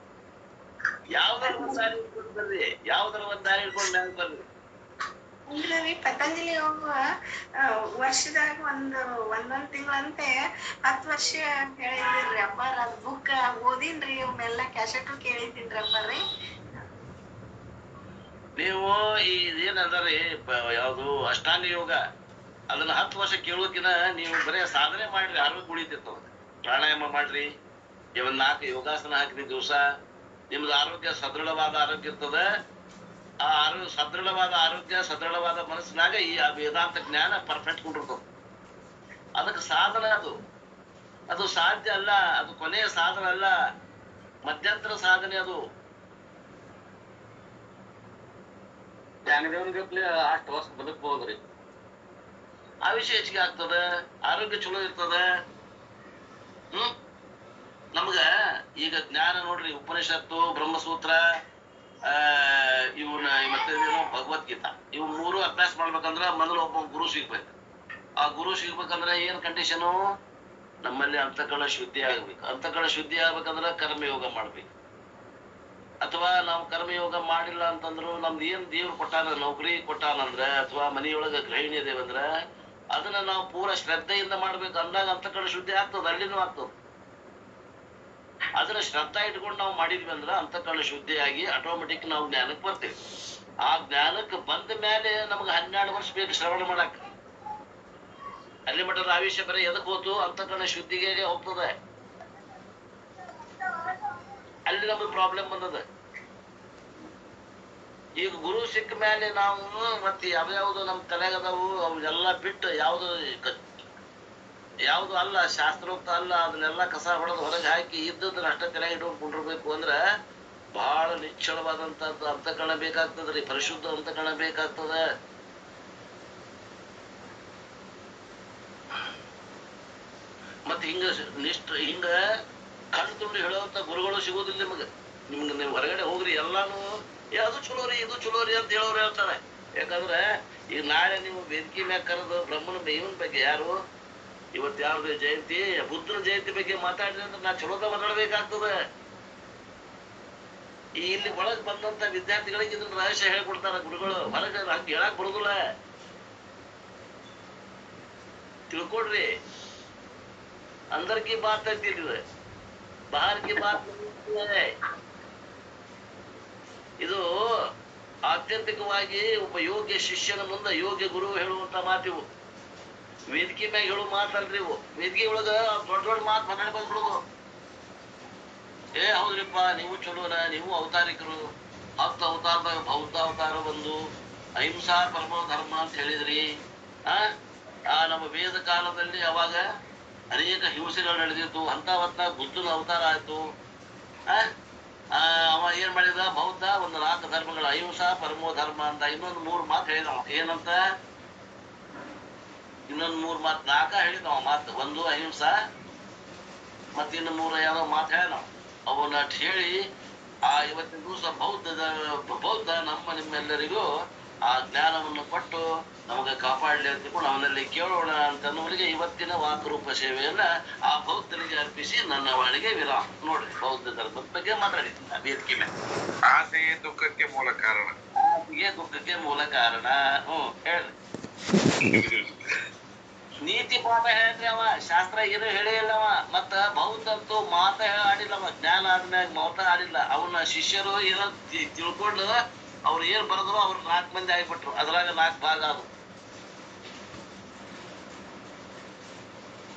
ಯಾವ್ದಾರ ಒಂದ್ ದಾರಿ ಇಟ್ಕೊಂಡು ಬರ್ರಿ, ಯಾವ್ದಾರ ಒಂದ್ ದಾರಿ ಇಟ್ಕೊಂಡು ಮ್ಯಾಗ ಬರ್ರಿ. ಇಲ್ರಿ ಪತಂಜಲಿ ಯೋಗ ವರ್ಷದಾಗ ಒಂದೊಂದ್ ತಿಂಗಳಂತೆ 10 ವರ್ಷ ಹೇಳಿದ್ರಿ ಅಪ್ಪಾರ. ಅದ್ ಬುಕ್ ಓದಿನ್ರಿ, ಅವನ್ನೆಲ್ಲ ಕ್ಯಾಸೆಟ್ ಕೇಳಿದ್ದೀನ್ರಿ ಅಪ್ಪಾರಿ. ನೀವು ಏನಂದ್ರೆ ಯಾವ್ದು ಅಷ್ಟಾಂಗ ಯೋಗ, ಅದನ್ನ 10 ವರ್ಷ ಕೇಳೋಕಿನ ನೀವು ಬರೇ ಸಾಧನೆ ಮಾಡ್ರಿ, ಆರೋಗ್ಯ ಉಳಿತಿತ್ತು. ಪ್ರಾಣಾಯಾಮ ಮಾಡ್ರಿ, ಒಂದ್ 4 ಯೋಗಾಸನ ಹಾಕ್ರಿ ದಿವಸ. ನಿಮ್ದು ಆರೋಗ್ಯ ಸದೃಢವಾದ ಆರೋಗ್ಯ ಇರ್ತದ. ಆ ಸದೃಢವಾದ ಆರೋಗ್ಯ, ಸದೃಢವಾದ ಮನಸ್ಸಿನಾಗ ಈ ವೇದಾಂತ ಜ್ಞಾನ ಪರ್ಫೆಕ್ಟ್ ಕೊಂಡಿರ್ತದ. ಅದಕ್ಕೆ ಸಾಧನ ಅದು ಸಾಧ್ಯ ಅಲ್ಲ. ಅದು ಕೊನೆಯ ಸಾಧನ ಅಲ್ಲ, ಮಧ್ಯಂತರ ಸಾಧನೆ. ಅದು ಜ್ಞಾನದೇವನಿಗಪ್ಲೆ ಅಷ್ಟು ವರ್ಷ ಬದುಕಬಹುದ್ರಿ. ಆಯುಷ್ಯ ಹೆಚ್ಚಿಗೆ ಆಗ್ತದ, ಆರೋಗ್ಯ ಚಲೋ ಇರ್ತದ. ನಮ್ಗ ಈಗ ಜ್ಞಾನ ನೋಡ್ರಿ, ಉಪನಿಷತ್ತು, ಬ್ರಹ್ಮಸೂತ್ರ, ಇವನ್ನ ಮತ್ತೆ ಭಗವದ್ಗೀತಾ, ಇವ್ 3 ಅಭ್ಯಾಸ ಮಾಡ್ಬೇಕಂದ್ರ ಮೊದಲು ಒಬ್ಬ ಗುರು ಸಿಗ್ಬೇಕು. ಆ ಗುರು ಸಿಗ್ಬೇಕಂದ್ರೆ ಏನ್ ಕಂಡೀಷನು? ನಮ್ಮಲ್ಲಿ ಅಂತಃಕರಣ ಶುದ್ಧಿ ಆಗ್ಬೇಕು. ಅಂತಃಕರಣ ಶುದ್ಧಿ ಆಗ್ಬೇಕಂದ್ರ ಕರ್ಮಯೋಗ ಮಾಡ್ಬೇಕು. ಅಥವಾ ನಾವು ಕರ್ಮಯೋಗ ಮಾಡಿಲ್ಲ ಅಂತಂದ್ರು, ನಮ್ದು ಏನ್ ದೇವ್ರು ಕೊಟ್ಟಾನ, ನೌಕರಿ ಕೊಟ್ಟಾನಂದ್ರ, ಅಥವಾ ಮನೆಯೊಳಗ ಗೃಹಿಣಿ ಇದೇವಂದ್ರ ಅದನ್ನ ನಾವು ಪೂರ ಶ್ರದ್ಧೆಯಿಂದ ಮಾಡ್ಬೇಕು. ಅಂದಾಗ ಅಂತಃಕರಣ ಶುದ್ಧಿ ಆಗ್ತದ, ಅಲ್ಲಿನೂ ಆಗ್ತದ. ಅದನ್ನ ಶ್ರದ್ಧಾ ಇಟ್ಕೊಂಡು ನಾವು ಮಾಡಿದ್ವಿ ಅಂದ್ರ ಅಂತಃಕರಣ ಶುದ್ಧಿಯಾಗಿ ಆಟೋಮೆಟಿಕ್ ನಾವು ಜ್ಞಾನಕ್ಕೆ ಬರ್ತೀವಿ. ಆ ಜ್ಞಾನಕ್ಕೆ ಬಂದ ಮೇಲೆ ನಮ್ಗೆ 12 ವರ್ಷ ಬೇಕು ಶ್ರವಣ ಮಾಡಕ್. ಅಲ್ಲಿ ಮಟ್ಟದ ಆಯುಷ್ಯ ಬರೀ ಎದಕ್ ಹೋತು? ಅಂತಃಕರಣ ಶುದ್ಧಿಗೆ ಹೋಗ್ತದೆ. ಅಲ್ಲಿ ನಮಗೆ ಪ್ರಾಬ್ಲಮ್ ಬಂದದ. ಈಗ ಗುರು ಸಿಕ್ಕ ಮೇಲೆ ನಾವು ಮತ್ತೆ ಯಾವ್ಯಾವ್ದು ನಮ್ ತಲೆಗದವು ಅವನ್ನೆಲ್ಲ ಬಿಟ್ಟು ಯಾವ್ದು ಅಲ್ಲ, ಶಾಸ್ತ್ರೋಕ್ತ ಅಲ್ಲ, ಅದನ್ನೆಲ್ಲ ಕಸ ಹೊಡೆದು ಹೊರಗೆ ಹಾಕಿ ಇದ್ದದನ್ನ ಅಷ್ಟ ತಲೆಗೆ ಇಟ್ಕೊಂಡಿರ್ಬೇಕು ಅಂದ್ರ ಬಹಳ ನಿಶ್ಚಳವಾದಂತದ್ದು ಅಂತಃಕರಣ ಬೇಕಾಗ್ತದ್ರಿ. ಪರಿಶುದ್ಧ ಅಂತಃಕರಣ ಬೇಕಾಗ್ತದ. ಮತ್ ಹಿಂಗ ಕಣ್ಣು ತುಂಡು ಹೇಳುವಂತ ಗುರುಗಳು ಸಿಗೋದಿಲ್ಲ ನಿಮ್ಗೆ ನೀವು ಹೊರಗಡೆ ಹೋಗ್ರಿ ಎಲ್ಲಾನು ಅದು ಚಲೋ ರೀ, ಇದು ಚಲೋ ರೀ ಅಂತ ಹೇಳೋರು ಹೇಳ್ತಾರೆ. ಯಾಕಂದ್ರೆ ಈಗ ನಾಳೆ ನೀವು ವೇದಿಕೆ ಮ್ಯಾಗ ಕರೆದು ಬ್ರಹ್ಮನ ಇವನ್ ಬಗ್ಗೆ ಯಾರು ಇವತ್ತು ಯಾವ್ದು ಜಯಂತಿ? ಬುದ್ಧನ ಜಯಂತಿ ಬಗ್ಗೆ ಮಾತಾಡಿದ್ರೆ ಅಂದ್ರೆ ನಾ ಚಲೋದ ಮಾತಾಡ್ಬೇಕಾಗ್ತದೆ. ಇಲ್ಲಿ ಒಳಗ್ ಬಂದಂತ ವಿದ್ಯಾರ್ಥಿಗಳಿಗೆ ಇದನ್ನ ರಹಸ್ಯ ಹೇಳ್ಕೊಡ್ತಾರ ಗುರುಗಳು. ಹೊರಗೆ ಹಂಗ ಹೇಳಕ್ ಬರುದಿಲ್ಲ. ತಿಳ್ಕೊಡ್ರಿ. ಅಂದರ್ ಕಿ ಬಾತ್ ಅಂತಿದ್ರು, ಬಾಹರ್ ಕಿ ಬಾತ್ ಇದು ಆತ್ಯಂತಿಕವಾಗಿ ಒಬ್ಬ ಯೋಗ್ಯ ಶಿಷ್ಯನ ಮುಂದೆ ಯೋಗ್ಯ ಗುರು ಹೇಳುವಂತ ಮಾತಿವು. ವೇದಿಕೆ ಮ್ಯಾಗ ಹೇಳು ಮಾತಲ್ರಿ ಇವು. ವೇದಿಕೆ ಒಳಗ ದೊಡ್ಡ ದೊಡ್ಡ ಮಾತು ಮಾತಾಡಿ ಬಂದ್ಬಿಡುದು. ಹೌದ್ರಿಪ್ಪ, ನೀವು ಚಲೋನ, ನೀವು ಅವತಾರಿಕರು, 10 ಅವತಾರದಾಗ ಬೌದ್ಧ ಅವತಾರ ಬಂದು ಅಹಿಂಸಾ ಪರಮೋ ಧರ್ಮ ಅಂತ ಹೇಳಿದ್ರಿ. ನಮ್ಮ ವೇದ ಕಾಲದಲ್ಲಿ ಅವಾಗ ಅನೇಕ ಹಿಂಸೆಗಳು ನಡೆದಿತ್ತು. ಅಂತ ಹೊತ್ತಾಗ ಬುದ್ಧನ ಅವತಾರ ಆಯ್ತು. ಅವ ಏನ್ ಮಾಡಿದ? ಬೌದ್ಧ ಒಂದು 4 ಧರ್ಮಗಳು, ಅಹಿಂಸಾ ಪರಮೋ ಧರ್ಮ ಅಂತ ಇನ್ನೊಂದು 3 ಮಾತು ಹೇಳಿದವ. ಏನಂತ? ಇನ್ನೊಂದು 3 ಮಾತು, 4 ಹೇಳಿದವ ಮಾತು. ಒಂದು ಅಹಿಂಸಾ, ಮತ್ತ ಇನ್ನು 3 ಯಾವ್ದೋ ಮಾತು ಹೇಳಿದವ. ಅವನ್ನ ಹೇಳಿ ಇವತ್ತಿನ ದಿವಸ ಬೌದ್ಧ ನಿಮ್ಮೆಲ್ಲರಿಗೂ ಆ ಜ್ಞಾನವನ್ನು ಕೊಟ್ಟು ನಮಗೆ ಕಾಪಾಡಲಿ ಅಂತ ಅವನಲ್ಲಿ ಕೇಳೋಣ ಅಂತನ್ನುವರಿಗೆ ಇವತ್ತಿನ ವಾಕರೂಪ ಸೇವೆಯನ್ನ ಆ ಬೌದ್ಧನಿಗೆ ಅರ್ಪಿಸಿ ನನ್ನ ವಾಣಿಗೆ ವಿರಾಮ. ನೋಡ್ರಿ, ಬೌದ್ಧ ಧರ್ಮದ ಬಗ್ಗೆ ಮಾತಾಡಿದ್ದೀನಿ ವೇದಿಕೆ ಮೇಲೆ. ಆಸೆಯೇ ದುಃಖಕ್ಕೆ ಮೂಲ ಕಾರಣ. ಆಸೆಯೇ ದುಃಖಕ್ಕೆ ಮೂಲ ಕಾರಣ. ಹೇಳ್ರಿ. ನೀತಿ ಪಾಠ ಹೇಳ್ರಿ ಅವ. ಶಾಸ್ತ್ರ ಏನು ಹೇಳೇ ಇಲ್ಲವ. ಮತ್ತ ಬೌದ್ಧ ಅಂತೂ ಮಾತ ಆಡಿಲ್ಲವ. ಜ್ಞಾನ ಆದ್ಮ್ಯಾಗ ಮಾತ ಆಡಿಲ್ಲ. ಅವನ ಶಿಷ್ಯರು ಏನೋ ತಿಳ್ಕೊಂಡು ಅವ್ರು ಏನ್ ಬರದ್ರು ಅವ್ರು 4 ಮಂದಿ ಆಗ್ಬಿಟ್ರು. ಅದ್ರಾಗ 4 ಭಾಗ ಅದು.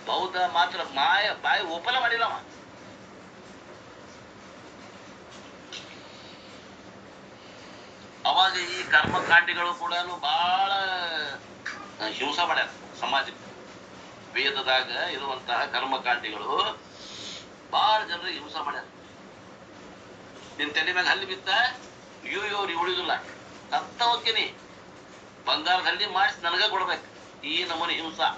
ಬೌದ್ಧ ಮಾತ್ರ ಬಾಯಿ ಓಪನ್ ಮಾಡಿಲ್ಲವ. ಅವಾಗ ಈ ಕರ್ಮಕಾಂಡಿಗಳು ಕೂಡ ಬಹಳ ಹಿಂಸೆ ಮಾಡ್ಯಾರ ಸಮಾಜಕ್ಕೆ. ವೇದದಾಗ ಇರುವಂತಹ ಕರ್ಮಕಾಂಡಿಗಳು ಬಹಳ ಜನರಿಗೆ ಹಿಂಸೆ ಮಾಡ್ಯಾರ. ನಿನ್ ತಲೆ ಮ್ಯಾಗ ಹಲ್ಲಿ ಬಿತ್ತ, ಇವ್ರು ಉಳಿದಿಲ್ಲ, ಸತ್ತ ಹೋಗ್ತೀನಿ, ಬಂಗಾರದ ಹಲ್ಲಿ ಮಾಡಿಸಿ ನನಗ ಕೊಡ್ಬೇಕು. ಈ ನಮೂನಿ ಹಿಂಸಾ.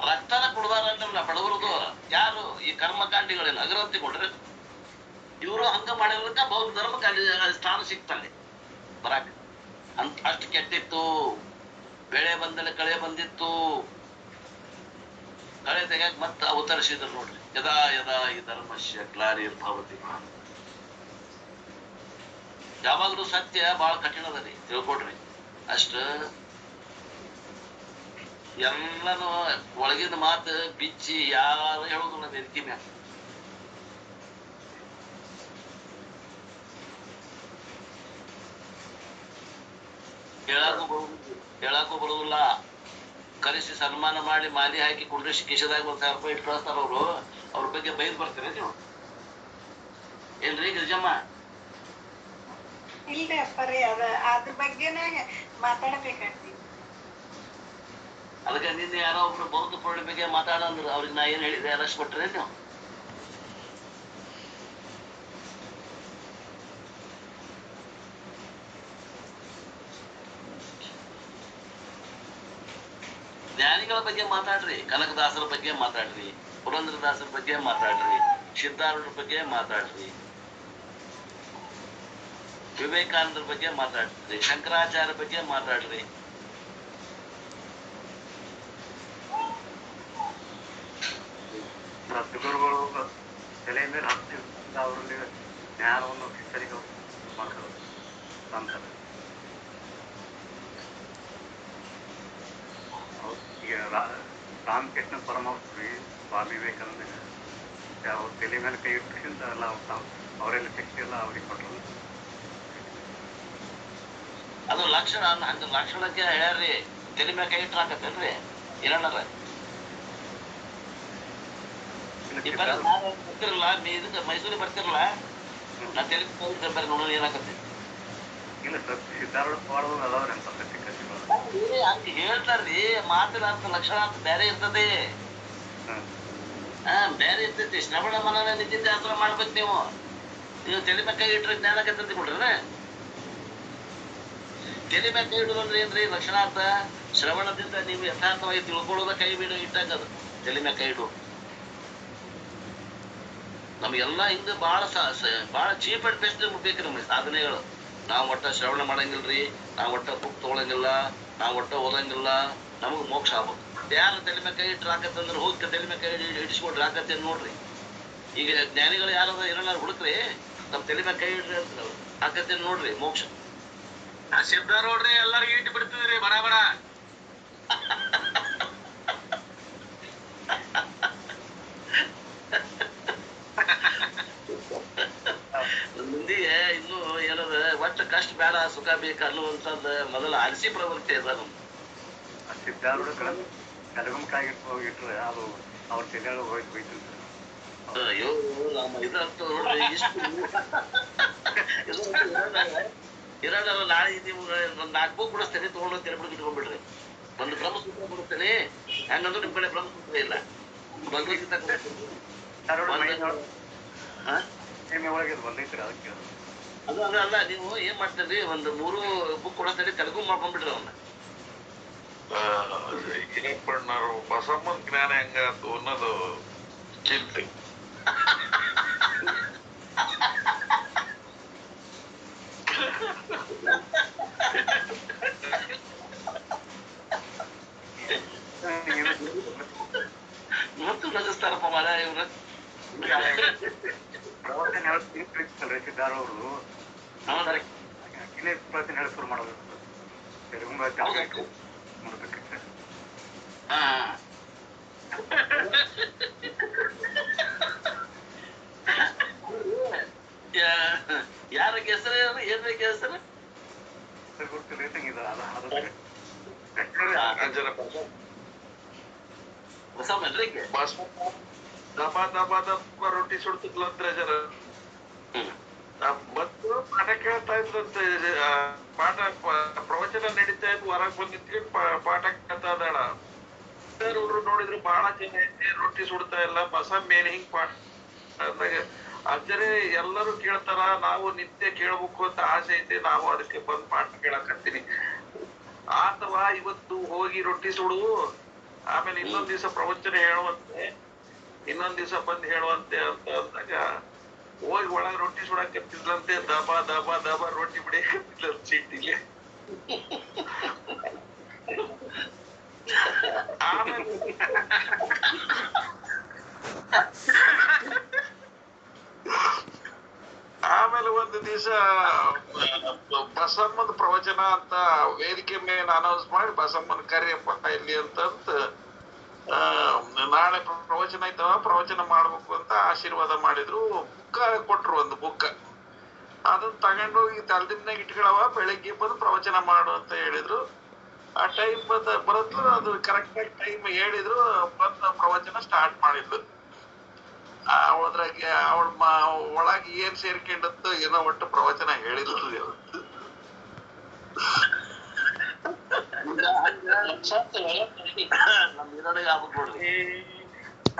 ರಕ್ತನ ಕುಡ್ದಾರಲ್ಲ ಬಡವರದು. ಯಾರು? ಈ ಕರ್ಮಕಾಂಡಿಗಳೇನು ಅಗರತ್ತಿ ಕೊಡ್ರಿ. ಇವರು ಹಂಗ ಮಾಡಿರೋದಕ್ಕ ಬೌದ್ಧ ಧರ್ಮಕ್ಕೆ ಅಲ್ಲಿ ಸ್ಥಾನ ಸಿಕ್ತಲ್ಲಿ ಬರಾಕ. ಅಷ್ಟು ಕೆಟ್ಟಿತ್ತು. ಬೆಳೆ ಬಂದಲ್ಲಿ ಕಳೆ ಬಂದಿತ್ತು. ಕಳೆ ತೆಗ್ಯಾಕ ಮತ್ತೆ ಅವತರಿಸಿದ್ರು ನೋಡ್ರಿ. ಯದಾ ಯದಾ ಈ ಧರ್ಮಶ್ಯ ಗ್ಲಾನಿರ್ಭವತಿ. ಯಾವಾಗ್ಲೂ ಸತ್ಯ ಬಹಳ ಕಠಿಣದರಿ, ತಿಳ್ಕೊಡ್ರಿ. ಅಷ್ಟ ಎಲ್ಲಾನು ಒಳಗಿನ ಮಾತು ಬಿಚ್ಚಿ ಯಾರು ಹೇಳುದಿಲ್ಲ ವೇದಿಕೆ ಮ್ಯಾಗ. ಹೇಳಾಕು ಬರುದಿಲ್ಲ. ಕರೆಸಿ ಸನ್ಮಾನ ಮಾಡಿ ಮಾಲಿ ಹಾಕಿ ಕುಂಡ್ರಿಸಿ ಕಿಶದಾಗ 1,000 ರೂಪಾಯಿ ಇಟ್ಟು ಕಳಿಸ್ತಾರ ಅವ್ರು. ಅವ್ರ ಬಗ್ಗೆ ಬೈದ್ ಬರ್ತೀರ ನೀವು? ಏನ್ರಿ ಗಿರಿಜಮ್ಮ? ಇಲ್ರಿ ಅಪ್ಪರಿ, ಅದ್ರ ಬಗ್ಗೆನೇ ಮಾತಾಡ್ಬೇಕಾಗ್ತಿ. ಅದಕ್ಕೆ ನಿನ್ನೆ ಯಾರೋ ಒಬ್ರು ಬೌದ್ಧ ಪೌರ್ಣಿಮೆ ಬಗ್ಗೆ ಮಾತಾಡಂದ್ರು. ಅವ್ರಿಗೆ ನಾ ಏನ್ ಹೇಳಿದೆ? ಅರೆಸ್ಟ್ ಕೊಟ್ರೆ ನೀವು? ಜ್ಞಾನಿಗಳ ಬಗ್ಗೆ ಮಾತಾಡ್ರಿ. ಕನಕದಾಸರ ಬಗ್ಗೆ ಮಾತಾಡ್ರಿ, ಪುರಂದ್ರದಾಸರ ಬಗ್ಗೆ ಮಾತಾಡ್ರಿ, ಸಿದ್ಧಾರೂಢರ ಬಗ್ಗೆ ಮಾತಾಡ್ರಿ, ವಿವೇಕಾನಂದರ ಬಗ್ಗೆ ಮಾತಾಡ್ರಿ, ಶಂಕರಾಚಾರ್ಯ ಬಗ್ಗೆ ಮಾತಾಡ್ರಿ. ಸದ್ಗುರುಗಳು ತಲೆ ಮೇಲೆ ಹತ್ತಿ ಅವರಲ್ಲಿ ಜ್ಞಾನವನ್ನು ಶಿಷ್ಯರಿಗೆ ಮಾಡ್ತಾರೆ. ಈಗ ರಾಮಕೃಷ್ಣ ಪರಮಹಂಸರಿ, ಸ್ವಾಮಿ ವಿವೇಕಾನಂದ ಅವ್ರ ತಲೆ ಮೇಲೆ ಕೈ ಇಟ್ಟಿಂದ ಎಲ್ಲ ಅವರೆಲ್ಲ ಶಕ್ತಿ ಎಲ್ಲ ಅವ್ರಿಗೆ ಕೊಟ್ಟರು. ಅದು ಲಕ್ಷಣ. ಹಂಗ ಲಕ್ಷಣಕ್ಕೆ ಹೇಳ್ರಿ. ತಲೆ ಮೇಲೆ ಕೈ ಇಟ್ಟು ಹಾಕತ್ತೇನ್ರಿ ಏನಣ್ಣರ? ಬರ್ತಿರಲ್ಲ, ಇದಕ್ಕೆ ಮೈಸೂರಿಗೆ ಬರ್ತಿರಲ್ಲ, ನಾ ತಲೆ ಕೈ ಇಟ್ಟು ಬರ್ರಿ ನೋಡೋಣ ಏನಾಗತ್ತೆ. ಇಲ್ಲ ಸರ್, ಸಿದ್ಧಾರೂಢ ಪಾಡೋದು ಅದಾವ್ರಿ ಅಂತ ಹಂಗ ಹೇಳ್ತಾರ್ರಿ. ಮಾತಿನ ಅರ್ಥ ಲಕ್ಷಣ ಅಂತ ಬೇರೆ ಇರ್ತದೆ. ಬೇರೆ ಇರ್ತೈತಿ. ಶ್ರವಣ ಮನನ ನಿತ್ಯಾಸನ ಮಾಡ್ಬೇಕು ನೀವು. ತಲೆ ಮೇಲೆ ಕೈ ಇಟ್ರೆ ಜ್ಞಾನ ಕತ್ತಂತ ಬಿಡ್ರಿ. ತಲೆ ಮೇಲೆ ಕೈ ಇಡುದಂದ್ರೆ ಏನ್ರಿ ಲಕ್ಷಣಾರ್ಥ? ಶ್ರವಣದಿಂದ ನೀವು ಯಥಾರ್ಥವಾಗಿ ತಿಳ್ಕೊಳ್ಳೋದ ಕೈ ಬಿಡು ಇಟ್ಟಾಗ ಅದು ತಲೆ ಮೇಲೆ ಕೈ ಇಡು. ನಮ್ಗೆಲ್ಲ ಹಿಂಗ ಬಹಳ ಚೀಪ್ ಅಂಡ್ ಬೆಸ್ಟ್ ಬೇಕ್ರಿ ನಮ್ಗೆ ಸಾಧನೆಗಳು. ನಾವು ಒಟ್ಟ ಶ್ರವಣ ಮಾಡಂಗಿಲ್ರಿ, ನಾವು ಒಟ್ಟ ಬುಕ್ ತಗೊಳಂಗಿಲ್ಲ, ನಾವು ಒಟ್ಟ ಓದಂಗಿಲ್ಲ, ನಮಗ್ ಮೋಕ್ಷ ಆಗ್ಬೇಕು. ಯಾರು ತಲೆ ಮೇಲೆ ಕೈ ಇಟ್ಟು ರಾಕತ್ತಂದ್ರೆ ಹೋಗಿ ತಲೆ ಮೇಲೆ ಕೈ ಹಿಡಿಸ್ಕೊಟ್ರಿ ರಾಕತ್ತೇನು ನೋಡ್ರಿ. ಈಗ ಜ್ಞಾನಿಗಳು ಯಾರಾದ ಇರೋಣ ಹುಡುಕ್ರಿ, ನಮ್ಮ ತಲೆ ಮೇಲೆ ಕೈ ಇಡ್ರಿ ಅಂತ ರಾಕತ್ತೇನು ನೋಡ್ರಿ ಮೋಕ್ಷ. ಸಿದ್ಧ ನೋಡ್ರಿ ಎಲ್ಲರಿಗೂ ಇಟ್ಟು ಬಿಡ್ತಿದ್ರಿ ಬಡ ಬಡ. ಮಂದಿಗೆ ಇನ್ನೂ ಏನದ ಒಟ್ಟು ಕಷ್ಟ ಬೇಡ ಸುಖ ಬೇಕು ಅನ್ನುವಂಥದ್ದು ಮೊದಲ ಅಲಸಿ ಪ್ರವೃತ್ತಿ ಅದ ನಮ್ದು. ಸಿದ್ಧಾರೂಢ ಕಲಗಮಕಾಯಿ ಹೋಗಿಟ್ರೆ ಅದು ಅವ್ರ ತಲೆಯಾಗ ಹೋಗಿ ಹೋಯ್ತು. ಅಯ್ಯೋ ನಮ್ಮ ಇದಂತ ನೋಡ್ರಿ ಇಷ್ಟು ಇರೋಣ. ನಾಳೆ ನೀವು ಒಂದು 4 ಬುಕ್ ಕೊಡಿಸ್ತೇನೆ, ತೊಗೊಂಡು ತೆಲೆಬಿಟ್ಟು ಇಟ್ಕೊಂಡ್ಬಿಡ್ರಿ. ಒಂದು ಬ್ರಹ್ಮಸೂತ್ರ ಕೊಡಿಸ್ತೇನೆ, ಹಂಗಂದ್ರೆ ನಿಮ್ ಕಡೆ ಬ್ರಹ್ಮಸೂತ್ರ ಇಲ್ಲ, ಭಗವದ್ಗೀತಾ ಕೊಡಿಸ್ತೀನಿ. ಅದು ಅಲ್ಲ, ನೀವು ಏನ್ ಮಾಡ್ತೀರಿ, ಒಂದು 3 ಬುಕ್ ಕೊಡಿಸ್ತೇನೆ, ತೆಲುಗು ಮಾಡ್ಕೊಂಡ್ಬಿಡ್ರಿ ಅವನ್ನ. ಏನಪ್ಪಣ್ಣರು ಬಸಮ್ಮನ ಜ್ಞಾನ ಹೆಂಗಾತು ಅನ್ನೋದು ಚಿಂತೆ. ಮತ್ತು ನಗಿಸ್ತಾರಪ್ಪ ಮರ ಇವ್ರ. ಪ್ರವಚನ ಹೇಳ್ತಾರೆ ಸಿದ್ಧಾರೂಢರು, ಪ್ರವಚನ ಹೇಳಿ ಶುರು ಮಾಡೋದು ತೆಲುಗು ನೋಡ್ಬೇಕು. ಯಾರಕ್ಕೆ ಹೆಸರು ಏನ್ ಬೇಕು ಹೆಸರು ಗೊತ್ತಿಲ್ಲ ತಂಗಿದ ಬಸವನ್ರಿಗೆ ದಬ ದಬ ದಬ ರೊಟ್ಟಿ ಸುಡ್ತಿದ್ಲಂದ್ರೆ ಜರ ಮತ್ತು ಪಾಠ ಕೇಳ್ತಾ ಇದ್ರಂತೆ. ಪಾಠ ಪ್ರವಚನ ನಡೀತಾ ಇದ್ದು ಹೊರಗ್ ಬಂದ್ ನಿಂತ್ಕೊಂಡು ಪಾಠ ಕೇಳ್ತಾ ಇದ್ದಾಳ. ಹುಡುಗರು ನೋಡಿದ್ರು ಬಹಳ ಜನ ಐತೆ, ರೊಟ್ಟಿ ಸುಡ್ತಾ ಇಲ್ಲ, ಬಸಮ್ಮ ಏನ್ ಹಿಂಗ್ ಪಾಠ ಅಂದಾಗ ಅಜ್ಜರೇ ಎಲ್ಲರೂ ಕೇಳ್ತಾರ, ನಾವು ನಿತ್ಯ ಕೇಳ್ಬೇಕು ಅಂತ ಆಸೆ ಐತೆ, ನಾವು ಅದಕ್ಕೆ ಬಂದ್ ಪಾಠ ಕೇಳಕತ್ತೀನಿ. ಅಥವಾ ಇವತ್ತು ಹೋಗಿ ರೊಟ್ಟಿ ಸುಡು, ಆಮೇಲೆ ಇನ್ನೊಂದ್ ದಿವಸ ಪ್ರವಚನ ಹೇಳುವಂತೆ, ಇನ್ನೊಂದ್ ದಿವಸ ಬಂದ್ ಹೇಳುವಂತೆ ಅಂತ ಅಂದಾಗ ಹೋಗಿ ಒಳಗ್ ರೊಟ್ಟಿ ಸುಡಕತ್ತಿದ್ಲಂತೆ. ದಬ ದಬ ದಬ ರೊಟ್ಟಿ ಬಿಡಿಯಕತ್ತಿದ್ಲ ಚೀಟಿಗೆ. ಆಮೇಲೆ ಒಂದು ದಿವಸ ಬಸಮ್ಮನ ಪ್ರವಚನ ಅಂತ ವೇದಿಕೆ ಮೇಲೆ ಅನೌನ್ಸ್ ಮಾಡಿ, ಬಸಮ್ಮನ ಕರಿಯಪ್ಪ ಇಲ್ಲಿ ಅಂತಂತ, ನಾಳೆ ಪ್ರವಚನ ಐತವ, ಪ್ರವಚನ ಮಾಡ್ಬೇಕು ಅಂತ ಆಶೀರ್ವಾದ ಮಾಡಿದ್ರು. ಬುಕ್ಕ ಕೊಟ್ರು, ಒಂದು ಬುಕ್ಕ. ಅದನ್ನ ತಗೊಂಡೋಗಿ ತಲೆದಿಂಬನಾಗ ಇಟ್ಕೊಳವ, ಬೆಳಿಗ್ಗೆ ಬಂದು ಪ್ರವಚನ ಮಾಡು ಅಂತ ಹೇಳಿದ್ರು. ಆ ಟೈಮ್ ಬರತ್ಲು, ಅದು ಕರೆಕ್ಟ್ ಆಗಿ ಟೈಮ್ ಹೇಳಿದ್ರು, ಬಂದು ಪ್ರವಚನ ಸ್ಟಾರ್ಟ್ ಮಾಡಿದ್ಲು. ಅವಳದ್ರಾಗೆ ಅವಳ ಒಳಗೆ ಏನ್ ಸೇರ್ಕೊಂಡದ್ದು ಏನೋ ಒಟ್ಟು ಪ್ರವಚನ ಹೇಳಿಲ್ರಿ ಅವತ್ತು.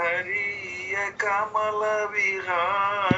ಹರಿಯ ಕಮಲ ವಿಹಾರ